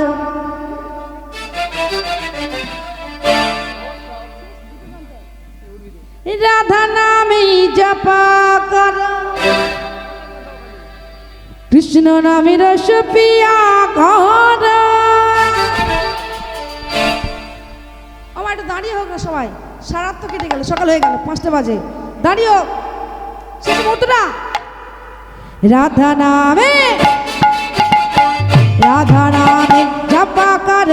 Speaker 1: রাধা নামে জপা কর, কৃষ্ণ নামে রস পিয়া কর। আমার একটু দাঁড়িয়ে হোক না সবাই, সারা রাত তো কেটে গেল, সকাল হয়ে গেল 5টা বাজে, দাঁড়িয়ে হোক শেষ মুহূর্তটা। রাধা নামে জপা কর,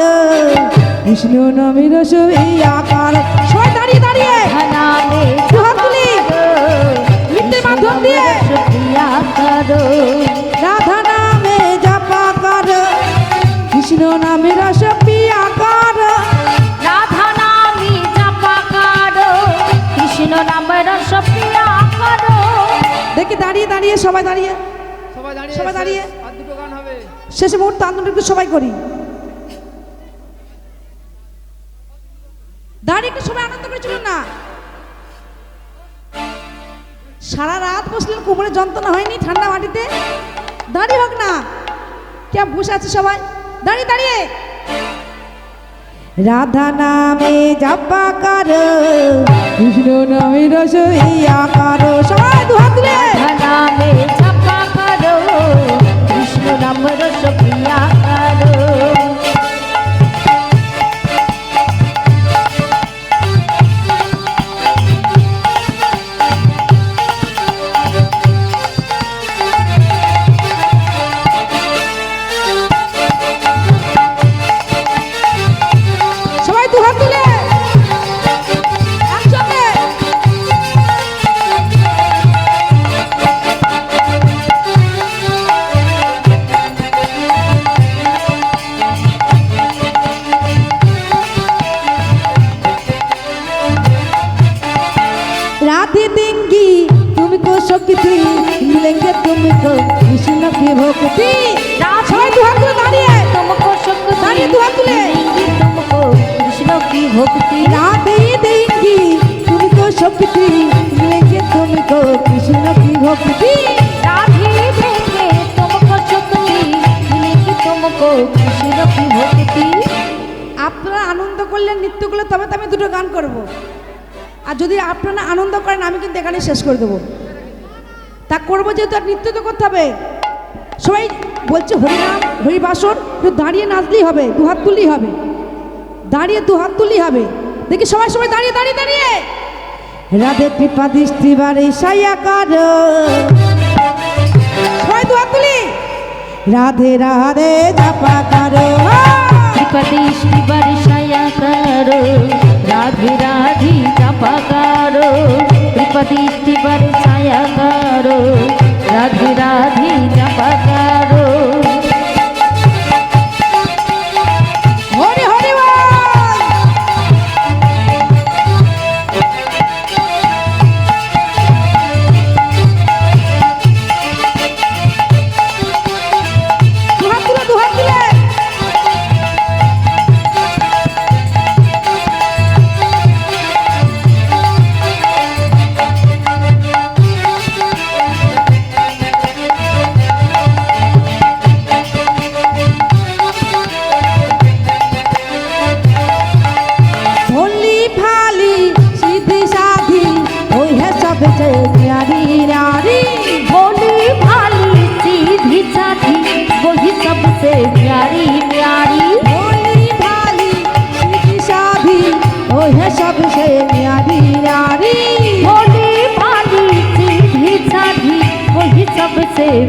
Speaker 1: কৃষ্ণ নামে রস পিয়া কর। সবাই দাঁড়িয়ে দাঁড়িয়ে
Speaker 2: নামে
Speaker 1: দুহাত তুলি নৃত্যের মাধ্যম দিয়ে।
Speaker 2: প্রিয়া করো,
Speaker 1: রাধা নামে জপা কর, কৃষ্ণ নামে রস পিয়া কর।
Speaker 2: রাধা নামে জপা করো, কৃষ্ণ নামে রস প্রিয়া করো।
Speaker 1: দেখি দাঁড়িয়ে দাঁড়িয়ে সবাই দাঁড়িয়ে,
Speaker 4: সবাই দাঁড়িয়ে
Speaker 1: সবাই দাঁড়িয়ে।
Speaker 4: আর দুটো গান হবে।
Speaker 1: শেষ মুহূর্তে আনন্দ একটু সবাই করি, দাঁড়িয়ে একটু সবাই আনন্দ করে চলুন না। সারা রাত বসলেন, কোমরে যন্ত্রণা হয়নি ঠান্ডা মাটিতে? দাঁড়িয়ে হোক না, কে বসে আছে সবাই দাঁড়িয়ে দাঁড়িয়ে। রাধা নামে জপা কর, কৃষ্ণ নামে রস পিয়া কর। সবাই দুহাত তুলে
Speaker 2: রাধা নামে জপা করো, কৃষ্ণ নাম রস প্রিয়া করো।
Speaker 1: সবাই দুহাত তুলে একসঙ্গে। राधे देंगी तुमको शक्ति, मिलेंगे तुमको कृष्ण की भक्ति। সবাই দুহাত তুলে দাঁড়িয়ে,
Speaker 2: तुमको शक्ति
Speaker 1: दाढ़ी दुहात तुले।
Speaker 2: मिलेंगी तुमको कृष्ण की भक्ति।
Speaker 1: राधे देंगी तुमको शक्ति, मिलेंगे तुमको कृष्ण की भक्ति।
Speaker 2: राधे देंगे तुमको शक्ति, मिलेंगी तुमको कृष्ण की भक्ति।
Speaker 1: আপনারা আনন্দ করলেন, নৃত্য করলে, তবে তো আমি দুটো গান করব। আর যদি আপনারা আনন্দ করেন আমি কিন্তু এখানে শেষ করে দেবো। তা করবো যেহেতু, আর নৃত্য তো করতে হবে। সবাই বলছে হরিনাম হরিবাসর, একটু দাঁড়িয়ে নাচলেই হবে, দুহাত তুললেই হবে, দাঁড়িয়ে দুহাত তুললেই হবে। দেখি সবাই সবাই দাঁড়িয়ে দাঁড়িয়ে দাঁড়িয়ে। রাধে কৃপা দৃষ্টি বারে সায়া কর, সবাই দুহাত তুলি। রাধে রাধে জপা কর,
Speaker 2: कृपदृष्टि बरसाया करो, राधे राधे जपा करो। कृपदृष्टि बरसाया करो, राधे राधे जपा करो।
Speaker 1: হরি হরি বল। দুহাত তুলে দুহাত তুলে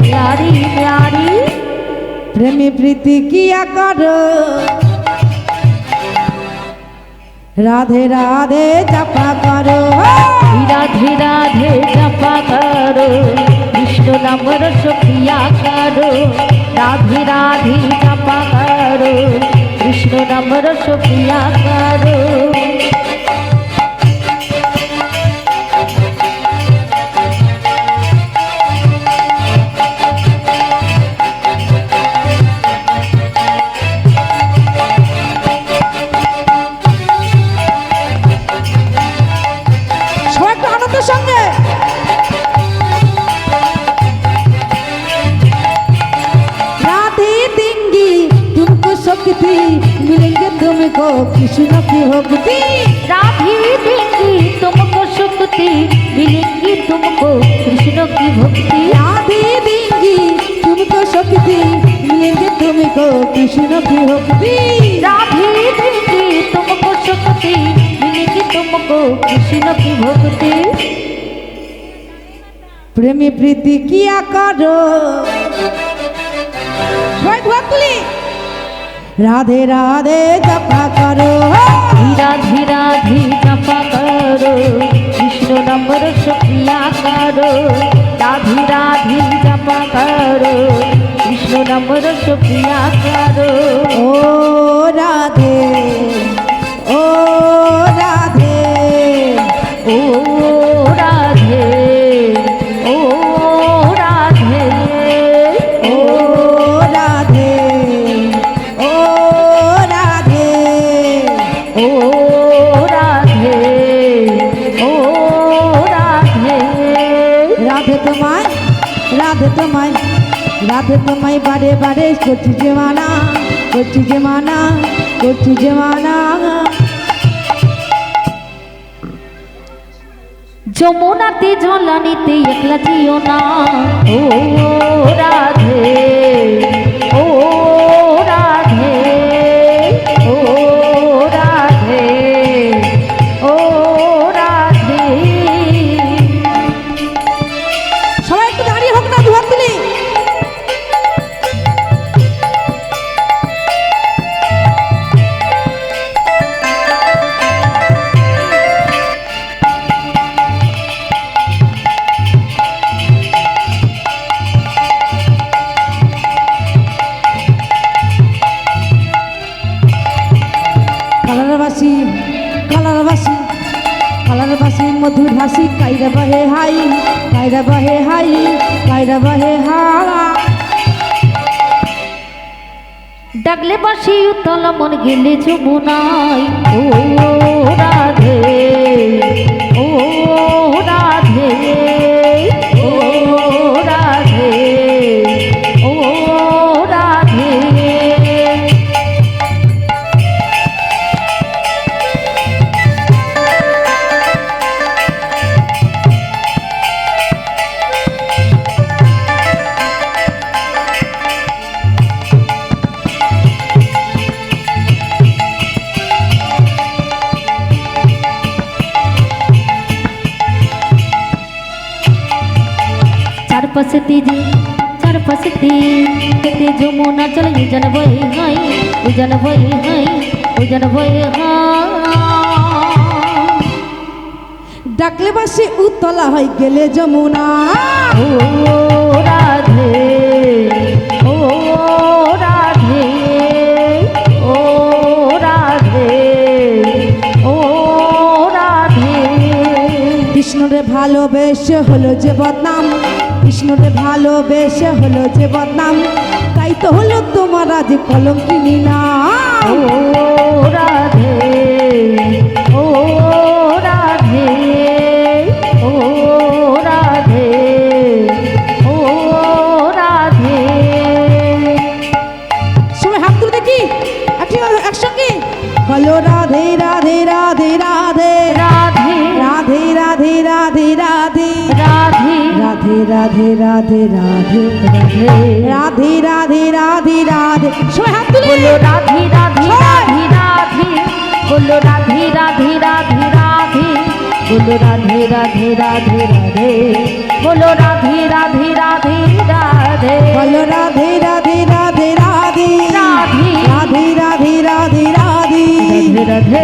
Speaker 2: प्यारी प्यारी
Speaker 1: प्रेमी प्रीति किया करो राधे राधे जपा करो
Speaker 2: राधे राधे जपा करो कृष्ण नाम रस पिया करो राधे राधे जपा करो कृष्ण नाम रस पिया करो
Speaker 1: সবাই একটু আনন্দের সঙ্গে राधे देंगी तुमको शक्ति मिलेंगे तुमको कृष्ण की भक्ति
Speaker 2: राधे देंगी तुमको शक्ति मिलेंगी तुमको कृष्ण की भक्ति
Speaker 1: राधे देंगी तुमको शक्ति मिलेंगे तुमको कृष्ण की भक्ति
Speaker 2: राधे देंगी तुमको शक्ति मिलेगी तुमको कृष्ण की भक्ति
Speaker 1: प्रेमी प्रीति किया करो সবাই দুহাত তুলি राधे राधे जपा करो
Speaker 2: राधे राधे जपा करो कृष्ण नाम रस पिया करो राधे राधे जपा करो कृष्ण नाम रस पिया करो
Speaker 1: ओ राधे ओ राधे
Speaker 2: ओ राधे ओ राधे
Speaker 1: ओ राधे ओ राधे
Speaker 2: ओ राधे ओ राधे
Speaker 1: রাধে তোমায় রাধে তোমায় রাধে তোমায় বারে বারে করছি যে মানা করছি যে মানা করছি যে মানা
Speaker 2: যমুনাতে জলানিতে একলা যেও না ও রাধে ও রাধে ও রাধে ও রাধে
Speaker 1: সবাই একটু দাঁড়িয়ে হোক না দুহাত তুলি কালারবাসী কালারবাসী কালারবাসী মধুর হাসি কাইরা বাহে হাই কাইরা বাহে হাই কাইরা বাহে হা
Speaker 2: ডাকলে বাসি উতলা মন গেলে যমুনায় ও রাধে ও রাধে ও রাধে ও রাধে চারপাশে তেজে চারপাশে তেতে যমুনা চলে উজান বয়ে হাই উজান বয়ে হাই উজান বয়ে হাই
Speaker 1: ডাকলে বাসি উতলা হয় গেলে যমুনা
Speaker 2: ও রাধে ও রাধে ও রাধে ও রাধে
Speaker 1: কৃষ্ণরে ভালোবেসে হলো যে বদনাম কৃষ্ণরে ভালোবেসে হলো যে বদনাম তাই তো হলো তোমার আজ কলঙ্কিনী না
Speaker 2: ও রাধে ও রাধে ও রাধে ও রাধে
Speaker 1: সবাই হাত তুলে দেখি একসঙ্গে বলো রাধে রাধে রাধে রাধে
Speaker 2: রাধে
Speaker 1: রাধে রাধে রাধে রাধে
Speaker 2: রাধে
Speaker 1: রাধে রাধে রাধে রাধে
Speaker 2: রাধে
Speaker 1: রাধে রাধে রাধে রাধে সবাই হাত তুলে
Speaker 2: বলো রাধে রাধে রাধে রাধে বলো রাধে রাধে রাধে রাধে বলো রাধে রাধে রাধে রাধে বলো রাধে রাধে রাধে রাধে
Speaker 1: বলো রাধে রাধে রাধে রাধে
Speaker 2: রাধে
Speaker 1: রাধে রাধে রাধে রাধে
Speaker 2: রাধে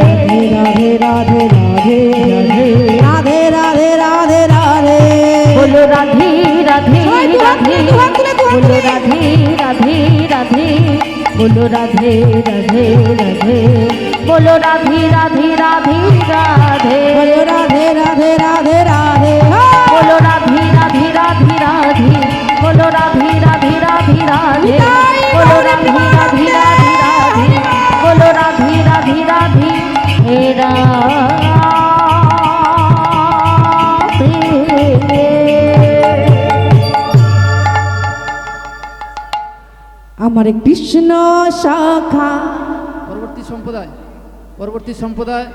Speaker 1: রাধে রাধে রাধে রাধে রাধে রাধে রাধে
Speaker 2: বলো রাধে রাধে
Speaker 1: সবাই দুহাত
Speaker 2: রাধে
Speaker 1: তুলে, দুহাত তুলে, দুহাত
Speaker 2: বলো
Speaker 1: তুলে।
Speaker 2: রাধে রাধে রাধে বলো রাধে রাধে রাধে বলো রাধে রাধে রাধে রাধে
Speaker 1: বলো রাধে রাধে রাধে রাধে
Speaker 2: বলো রাধে রাধে রাধে রাধে বলো রাধে রাধে রাধে রাধে বলো রাধে রাধে রাধে রাধে বলো রাধে রাধে রাধে হে
Speaker 1: আমার কৃষ্ণ শাখা
Speaker 4: পরবর্তী সম্প্রদায়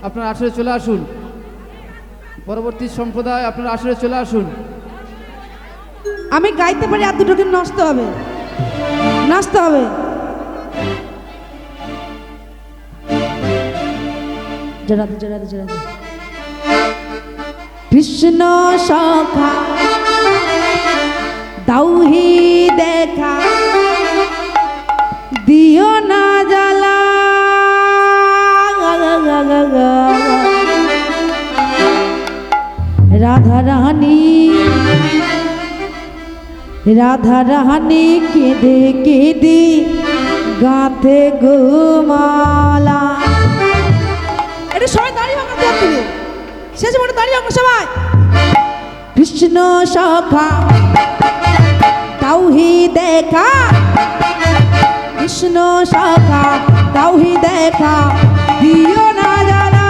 Speaker 4: আপনার আসরে চলে আসুন। পরবর্তী সম্প্রদায় আপনার আসরে চলে আসুন।
Speaker 1: আমি গাইতে পারি আর দুটো দিন নাচতে হবে, নাচতে হবে। জরাতে জরাতে জরাতে কৃষ্ণ শাখা দাউহি দেখা দিও না জ্বালা রাধা রানী রাধা রানী কেঁদে কেঁদে গাঁথে গোমালা। এটা সবাই দাঁড়িয়ে হোক না তুলে শেষ মনে দাঁড়িয়ে হোক সবাই। কৃষ্ণ সখা তাওহি দেখা কৃষ্ণ সখা তাওহি দেখা দিও না জানা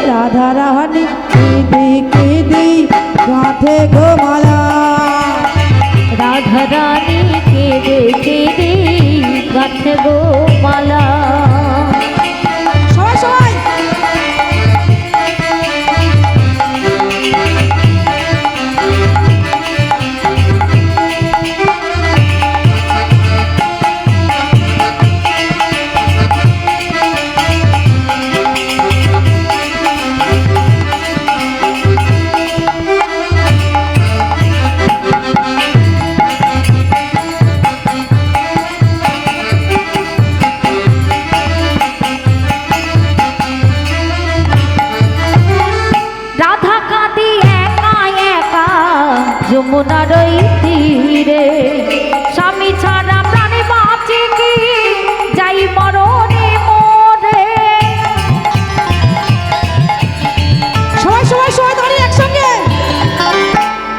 Speaker 1: রাধা রানী কেঁদে কেঁদে গাঁথে গোমালা।
Speaker 2: রাধা রানী কেঁদে কেঁদে গাঁথে গোমালা।
Speaker 1: সবাই সবাই
Speaker 2: যমুনার ওই তীরে স্বামী ছাড়া প্রাণে বাঁচে কি যাই মরণে মরে।
Speaker 1: সবাই সবাই সবাই দাঁড়িয়ে একসঙ্গে।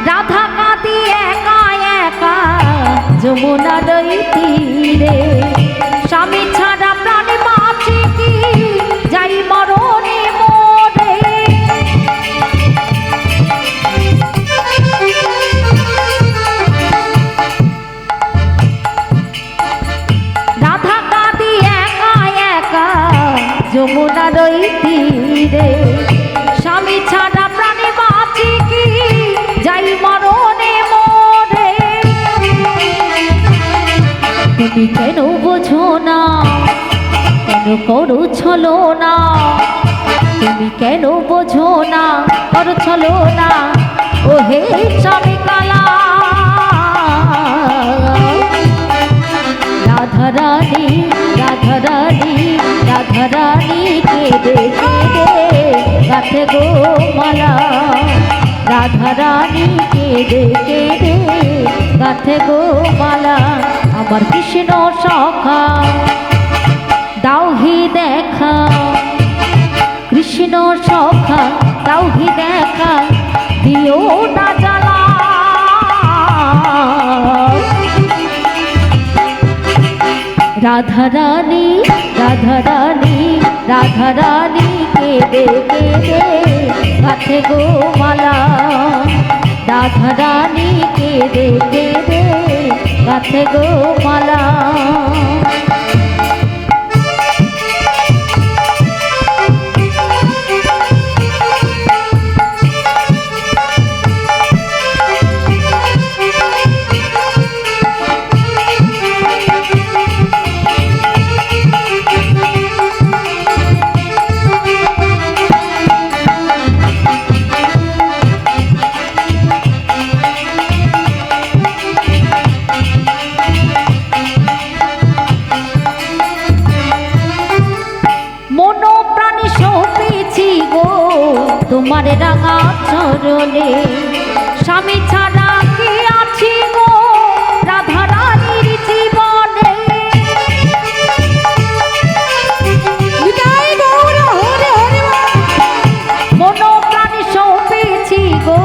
Speaker 2: রাধা কাঁদি একা একা যমুনার ওই তীরে স্বামী ছাড়া প্রাণে বাঁচে কি যাই মরণে মরে। যমুনার ওই তীরে স্বামী ছাড়া প্রাণে বাঁচে কি যাই মরণে মরে। তুমি কেন বোঝো না কেন করো ছলো না তুমি কেন বোঝো না করো ছলো না ও হে স্বামী কালা। রাধা রানী রাধা রানী রাধা রানী কেঁদে কেঁদে গাঁথে গোমালা। রাধা রানী কেঁদে কেঁদে গাঁথে গোমালা। আমার কৃষ্ণ সখা দাওহি দেখা কৃষ্ণ সখা দাওহি দেখা দিও না জ্বালা। রাধা রানী রাধা রানী রাধা রানী কেঁদে কেঁদে গাঁথে গোমালা। রাধা রানী কেঁদে কেঁদে গাঁথে গোমালা। চরণে স্বামী ছাড়া কি আছি গো রাধা রানীর জীবনে
Speaker 1: নিতাই গৌর হরে হরে
Speaker 2: মন প্রাণ সৌঁপেছি গো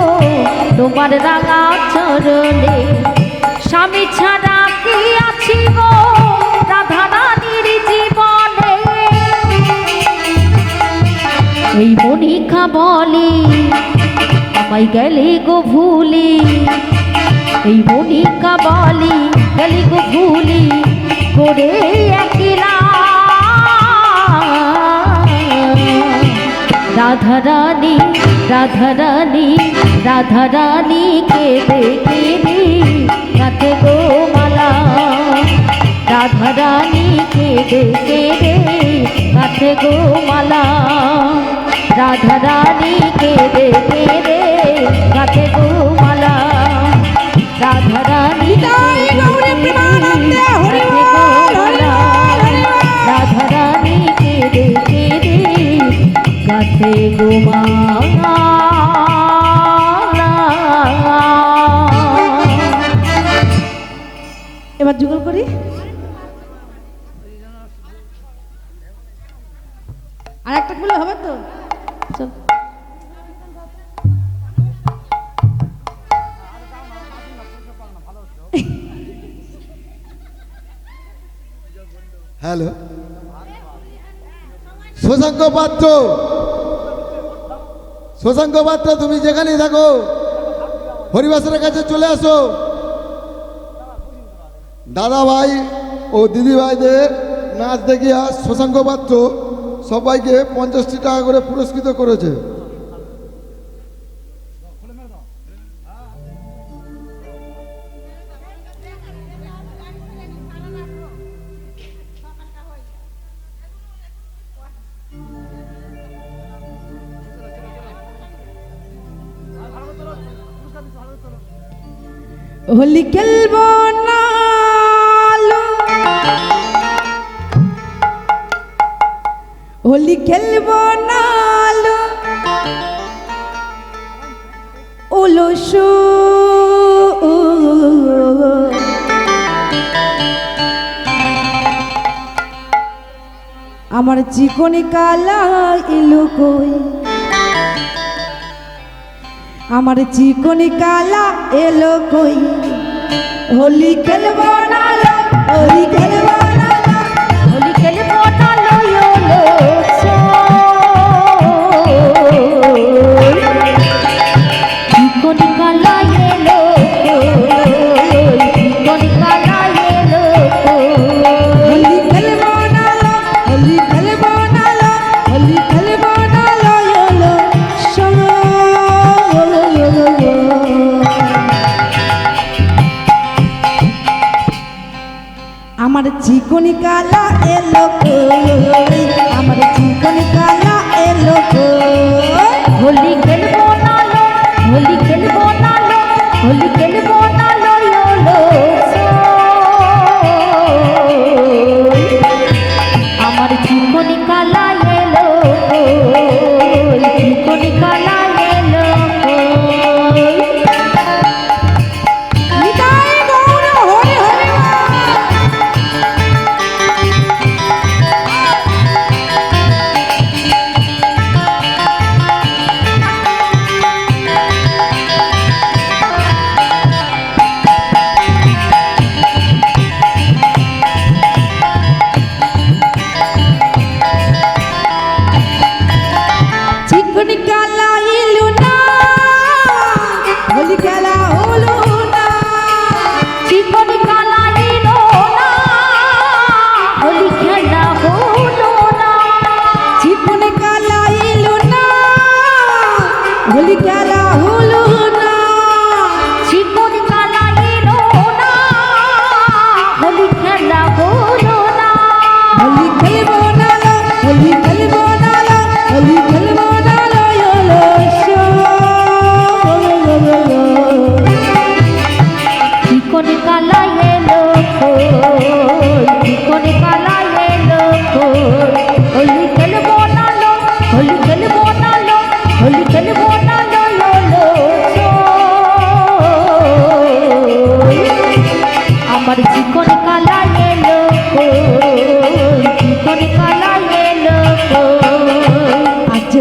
Speaker 2: তোমার রাঙা চরণে স্বামী ছাড়া কি আছি গো রাধা রানীর জীবনে এই মনিকা বলে আমায় গেলে গো ভুলি এই মনিকা বলি গেলে গো ভুলি করে একলা রাধা রানী রাধা রানী রাধা রানী কেঁদে কেঁদে কাঁথে গো মালা রাধা রানী কেঁদে কেঁদে কাঁথে গো মালা রাধা রানী কেঁদে কেঁদে কাঁথে গো মালা রাধা রানী
Speaker 1: নিতাই গৌরে প্রেমানন্দে হরি
Speaker 2: কাঁথে গো
Speaker 1: বল, হরি
Speaker 2: মালা
Speaker 1: বল, হরি বল।
Speaker 2: রাধা রানী কেঁদে কেঁদে কাঁথে গো মালা
Speaker 1: এবার যুগল করি আর একটা খুলে হবে তো
Speaker 2: চল।
Speaker 3: হ্যালো শশাঙ্ক পাত্র, শশাঙ্ক পাত্র তুমি যেখানেই থাকো হরিবাসের কাছে চলে আসো। দাদা ভাই ও দিদি ভাইদের নাচ দেখিয়া শশাঙ্ক পাত্র সবাইকে 50টি টাকা করে পুরস্কৃত করেছে।
Speaker 1: হোলি খেলবো না লো, হোলি খেলবো না লো, ওলো শো আমার চিকনি কালা এলো কই, আমার চিকনি কালা এলো কই, হোলি খেলবো না লো, হোলি খেলবো না লো,
Speaker 2: হোলি খেলবো না লয়ো লো চিকনি কালা এলো চিকনি কালা এলো
Speaker 1: হোলি খেলবো না লো, হোলি খেলবো না লো, হোলি খেলবো না লো লো শোনো। আমার চিকনি কালা এলো কই, আমার চিকনি কালা এলো কই,
Speaker 2: হোলি খেলবো না লো হোলি খেলবো না লো হোলি খেলবো না লয়ো লো আমার চিকনি কালা এলো চিকনি কালা এলো
Speaker 1: নিতাই গৌর হরি হরি বল।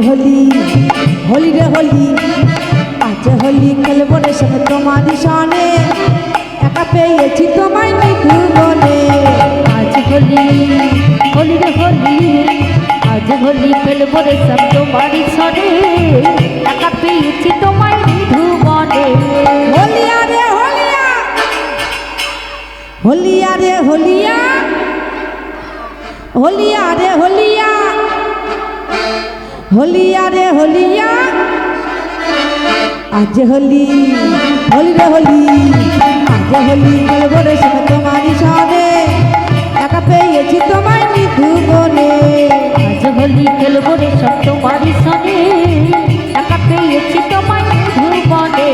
Speaker 1: হোলি হোলি রে হোলি আজ হোলি খেলবো রে সঙ্গে তোমারই সনে একা পেয়েছি তোমায় নিধু বনে
Speaker 2: আজ হোলি হোলি রে হোলি আজ হোলি খেলবো রে সব তোমারই সনে একা পেয়েছি তোমায় নিধু বনে
Speaker 1: হোলিয়া রে হোলিয়া হোলিয়া রে হোলিয়া হোলিয়া রে হোলিয়া হোলিয়া রে হোলিয়া আজ হোলি হোলি রে হোলি আজ হোলি খেলবো রে সঙ্গে তোমারই সনে একা পেয়েছি তোমায় নিধু বনে
Speaker 2: আজ হোলি খেলবো রে সব তোমারই সনে একা পেয়েছি তোমায় নিধু বনে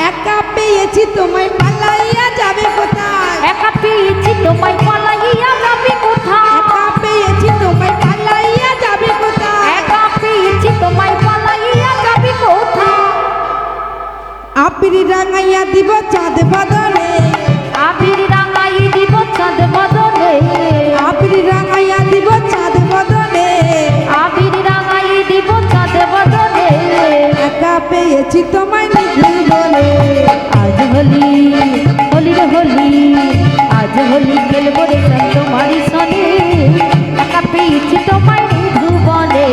Speaker 1: একা পেয়েছি তোমায় পালাইয়া যাবে কোথায়
Speaker 2: একা পেয়েছি তোমায় পালাইয়া যাবে কোথায়
Speaker 1: একা পেয়েছি তোমায় পালাইয়া যাবে কোথায়
Speaker 2: একা পেয়েছি তোমায় পালাইয়া যাবে কোথায়
Speaker 1: আপিরি রাঙাইয়া দিব চাঁদ বদনে
Speaker 2: আবির রাঙাই দিব চাঁদ বদনে
Speaker 1: আপিরি রাঙাইয়া দিব চাঁদ বদনে
Speaker 2: আবির রাঙাই দিব চাঁদ বদনে
Speaker 1: একা পেয়েছি তোমায় নিধু বনে
Speaker 2: আজ হোলি হোলি রে হোলি আজ হোলি খেলবো রে সব তোমারই সনে একা পেয়েছি তোমায় নিধু বনে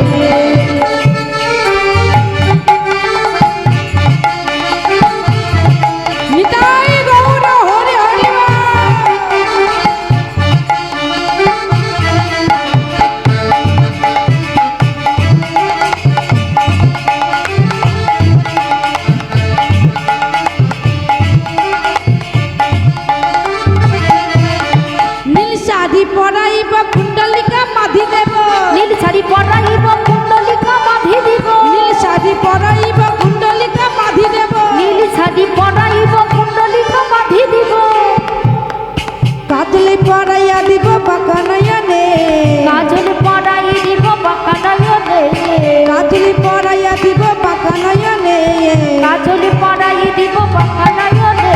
Speaker 1: নিতাই গৌর হরি হরি নীল শাড়ি পরাইব কুণ্ডলিকা বাঁধি দেব
Speaker 2: নীল শাড়ি পরাইব কুণ্ডলিকা বাঁধি দিব
Speaker 1: নীল শাড়ি পরাইব কুণ্ডলিকা বাঁধি দেব
Speaker 2: নীল শাড়ি পরাইব কুণ্ডলিকা বাঁধি দিব
Speaker 1: কাজলে পরাইয়া দিব বাঁকা নয়নে
Speaker 2: কাজল পরাই দিব বাঁকা নয়নে
Speaker 1: কাজলে পরাইয়া দিব বাঁকা নয়নে
Speaker 2: কাজল পরাই দিব বাঁকা নয়নে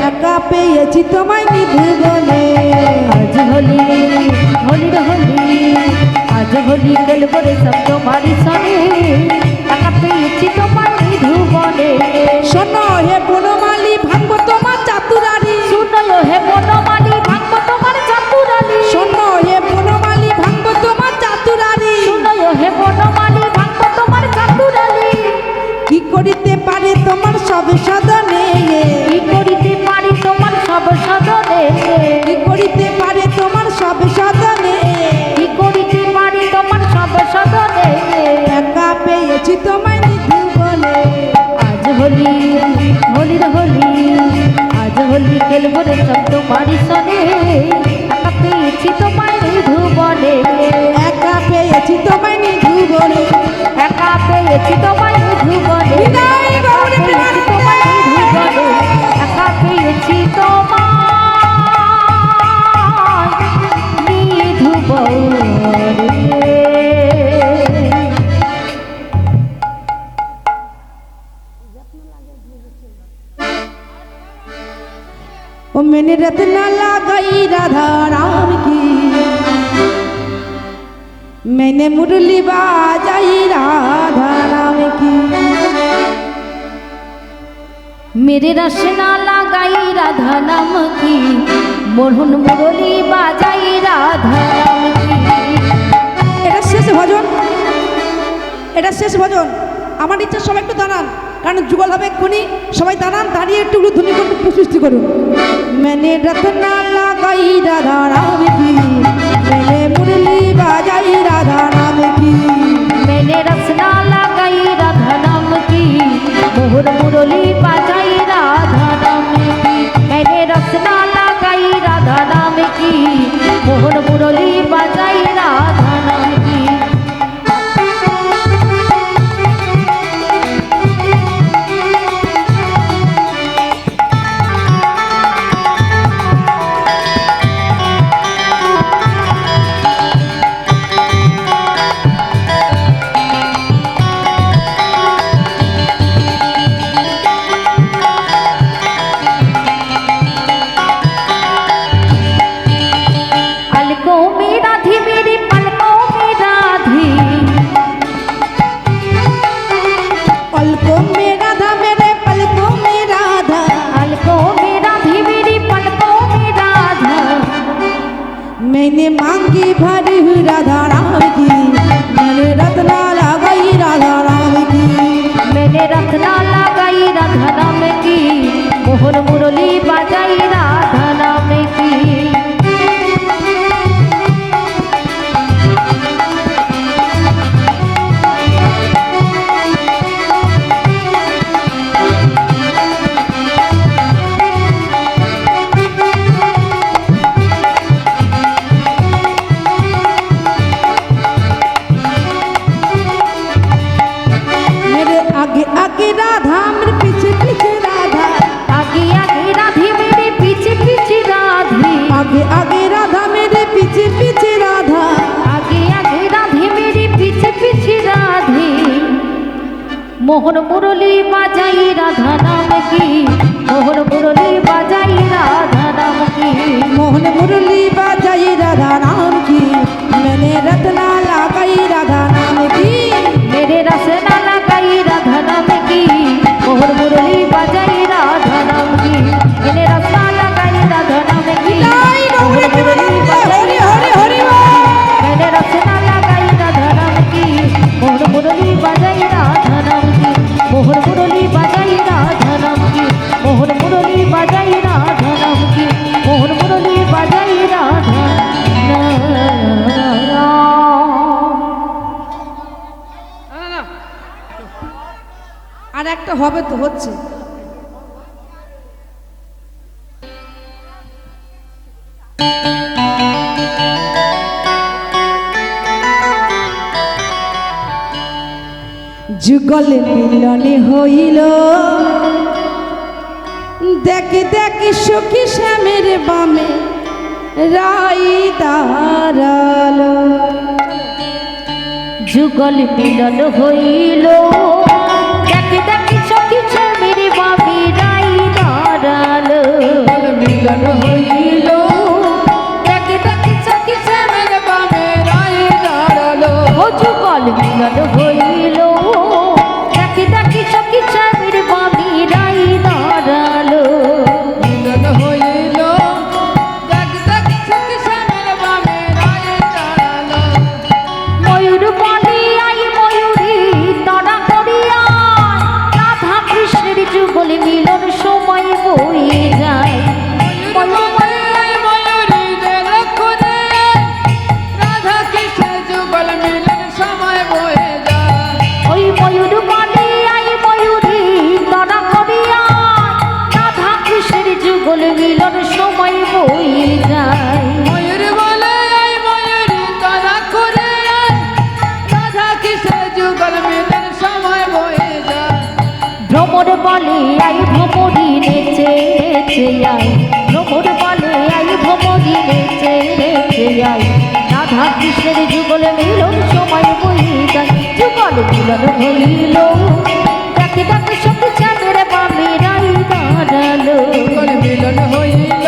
Speaker 1: একা পেয়েছি তোমায় নিধু বনে
Speaker 2: আজ হোলি হোলি রে হোলি আজ হোলি খেলবো রে সব তোমারই সনে একা পেয়েছি তোমার নিধু বনে
Speaker 1: শোনো হে বনমালী ভাঙবো তোমার চাতুরারি
Speaker 2: শুনলো হে বনমালী ভাঙবো তোমার চাতুরালি
Speaker 1: শোনো হে বনমালী ভাঙবো তোমার চাতুরারি
Speaker 2: শুনলো হে বনমালী ভাঙবো তোমার চাতুরালি
Speaker 1: কি করিতে পারে তোমার সব সদনে
Speaker 2: কি করিতে পারি তোমার সব সদনে
Speaker 1: কি করিতে পারে তোমার সব সদনে
Speaker 2: কি করিতে পারি তোমার সব সদনে
Speaker 1: একা পেয়েছি তোমায় নিধু বনে
Speaker 2: আজ হোলি হোলি রে হোলি আজ হোলি খেলবো রে সব তোমারই সনে একা পেয়েছি তোমায় নিধু বনে
Speaker 1: একা পেয়েছি তোমায় নিধু বনে
Speaker 2: একা পেয়েছি তোমায় নিধু বনে
Speaker 1: বিদায় গৌরী
Speaker 2: একা পেয়েছি তোমায় নিধু বনে একা পেয়েছি তোমায় নিধু বনে
Speaker 1: ओ मैंने रत्ना लगाई राधा राम की मैंने मुरली बाजाई राधा राम की
Speaker 2: मेरे रसना लगाई राधा नाम की मोहन मुरली बाजाई राधा नाम की
Speaker 1: এটা শেষ ভজন এটা শেষ ভজন আমার ইচ্ছা সবাই একটু দাঁড়ান কারণ যুগল হবে এক্ষুনি সবাই দাঁড়ান দাঁড়িয়ে একটু ধ্বনি করতে সৃষ্টি করুন मैंने रत्ना लगाई राधा राम की मैंने मुरली बाजाई राधा राम की
Speaker 2: मैंने रसना लगाई राधा नाम की मोहन मुरली बाजाई राधा नाम की मैंने रसना लगाई राधा नाम की मोहन मुरली बाजाई राधा नाम की
Speaker 1: मैंने मांगी भरी राधा राम की, मैंने रत्ना लगाई राधा राम की।
Speaker 2: मैंने रत्ना लगाई राधा नाम की, मोहन मुरली बाजाई राधा नाम की।
Speaker 1: मेरे आगे आगे राधा, मेरे पीछे पीछे राधा,
Speaker 2: आगे आगे राधे मेरे पीछे पीछे राधे,
Speaker 1: आगे आगे राधा मेरे पीछे पीछे राधा।
Speaker 2: आगे आगे राधे मेरे पीछे पीछे राधे, मोहन मुरली बाजाई राधा नाम की, मोहन मुरली बाजाई राधा नाम की।
Speaker 1: मोहन मुरली बाजाई राधा नाम की, मैंने रत्ना लगाई राधा नाम की।
Speaker 2: मेरे रसना लगाई राधा नाम की, मोहन मुरली बाजाई राधा नाम की। मैंने रसना लगाई राधा नाम की, मोहन मुरली बाजाई राधा नाम की। मैंने रसना लगाई राधा नाम की, मोहन मुरली बाजाई राधा नाम की, मोहन मुरली बाजाई राधा नाम की, मोहन मुरली बाजाई राधा नाम की, मोहन मुरली बाजाई राधा
Speaker 1: আর একটা হবে তো, হচ্ছে। যুগল মিলনে হইল, দেখে দেখে সখী শ্যামের বামে রাই দাঁড়ালো।
Speaker 2: যুগল মিলন হইল, দেখে দেখে সখী শ্যামের বামে রাই দাঁড়ালো। মিলন হইল, দেখে দেখে সখী শ্যামের বামে রাই দাঁড়ালো। ও যুগল মিলন হইল, দেখে দেখে সখী শ্যামের বামে রাই দাঁড়ালো। মিলন হইল, দেখে দেখে সখী শ্যামের বামে রাই দাঁড়ালো। ময়ূর বনে আই ময়ূরী তাড়া করিয়া, রাধা কৃষ্ণের যুগল মিলন সময় বয়ে যায়। ময়ূর বনে আই ময়ূরী তাড়া করে, রাধা কৃষ্ণের যুগল মিলন সময় বয়ে যায়। ওই ময়ূর বনে আই ময়ূরী তাড়া করিয়া, রাধা কৃষ্ণের যুগল মিলন সময় বয়ে যায়। ময়ূর বনে আই ময়ূরী তাড়া করে, রাধা কৃষ্ণের যুগল মিলন সময় বয়ে যায়। ভ্রমর বলে আই ভ্রমরি নেচে নেচে আই, ভ্রমর বলে আই ভ্রমরি নেচে নেচে আই, রাধা কৃষ্ণের যুগল মিলন সময় বয়ে যায়। যুগল মিলন হইল, দেখে দেখে সখী শ্যামের বামে রাই দাঁড়ালো। যুগল মিলন হইল,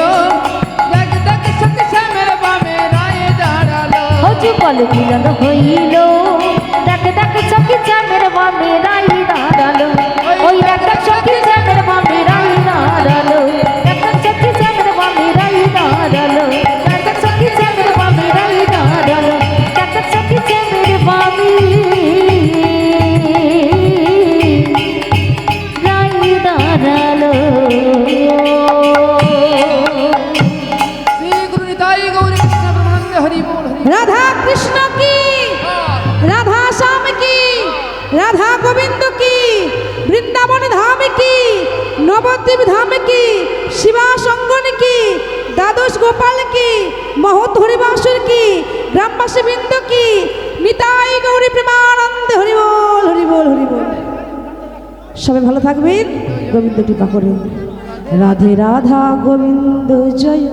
Speaker 2: দেখে দেখে সখী শ্যামের বামে রাই দাঁড়ালো। ও যুগল মিলন হইল, দেখে দেখে সখী শ্যামের বামে রাই দাঁড়ালো। ওই দেখে সখী শ্যামের বামে রাই দাঁড়ালো, দেখে সখী শ্যামের বামে রাই দাঁড়ালো, দেখে সখী শ্যামের বামে রাই দাঁড়ালো, দেখে সখী শ্যামের বামে রাই দাঁড়ালো। শ্রী গুরু নিতাই গৌরী কৃষ্ণ প্রেমানন্দে হরি বল হরি।
Speaker 1: রাধা কৃষ্ণ কি, রাধা শ্যাম কি, রাধা গোবিন্দ কি, বৃন্দাবন ধাম কি, নবদ্বীপ ধাম কি, শিবা সঙ্গন কি, দ্বাদশ গোপাল কি, মহৎ হরিবাসুর কি, গ্রামবাসী বৃন্দ কি, নিতাই গৌরী প্রেমানন্দে হরি বল হরি বল হরি বল। সবাই ভালো থাকবেন, গোবিন্দ কৃপা করে। রাধে রাধা গোবিন্দ জয়।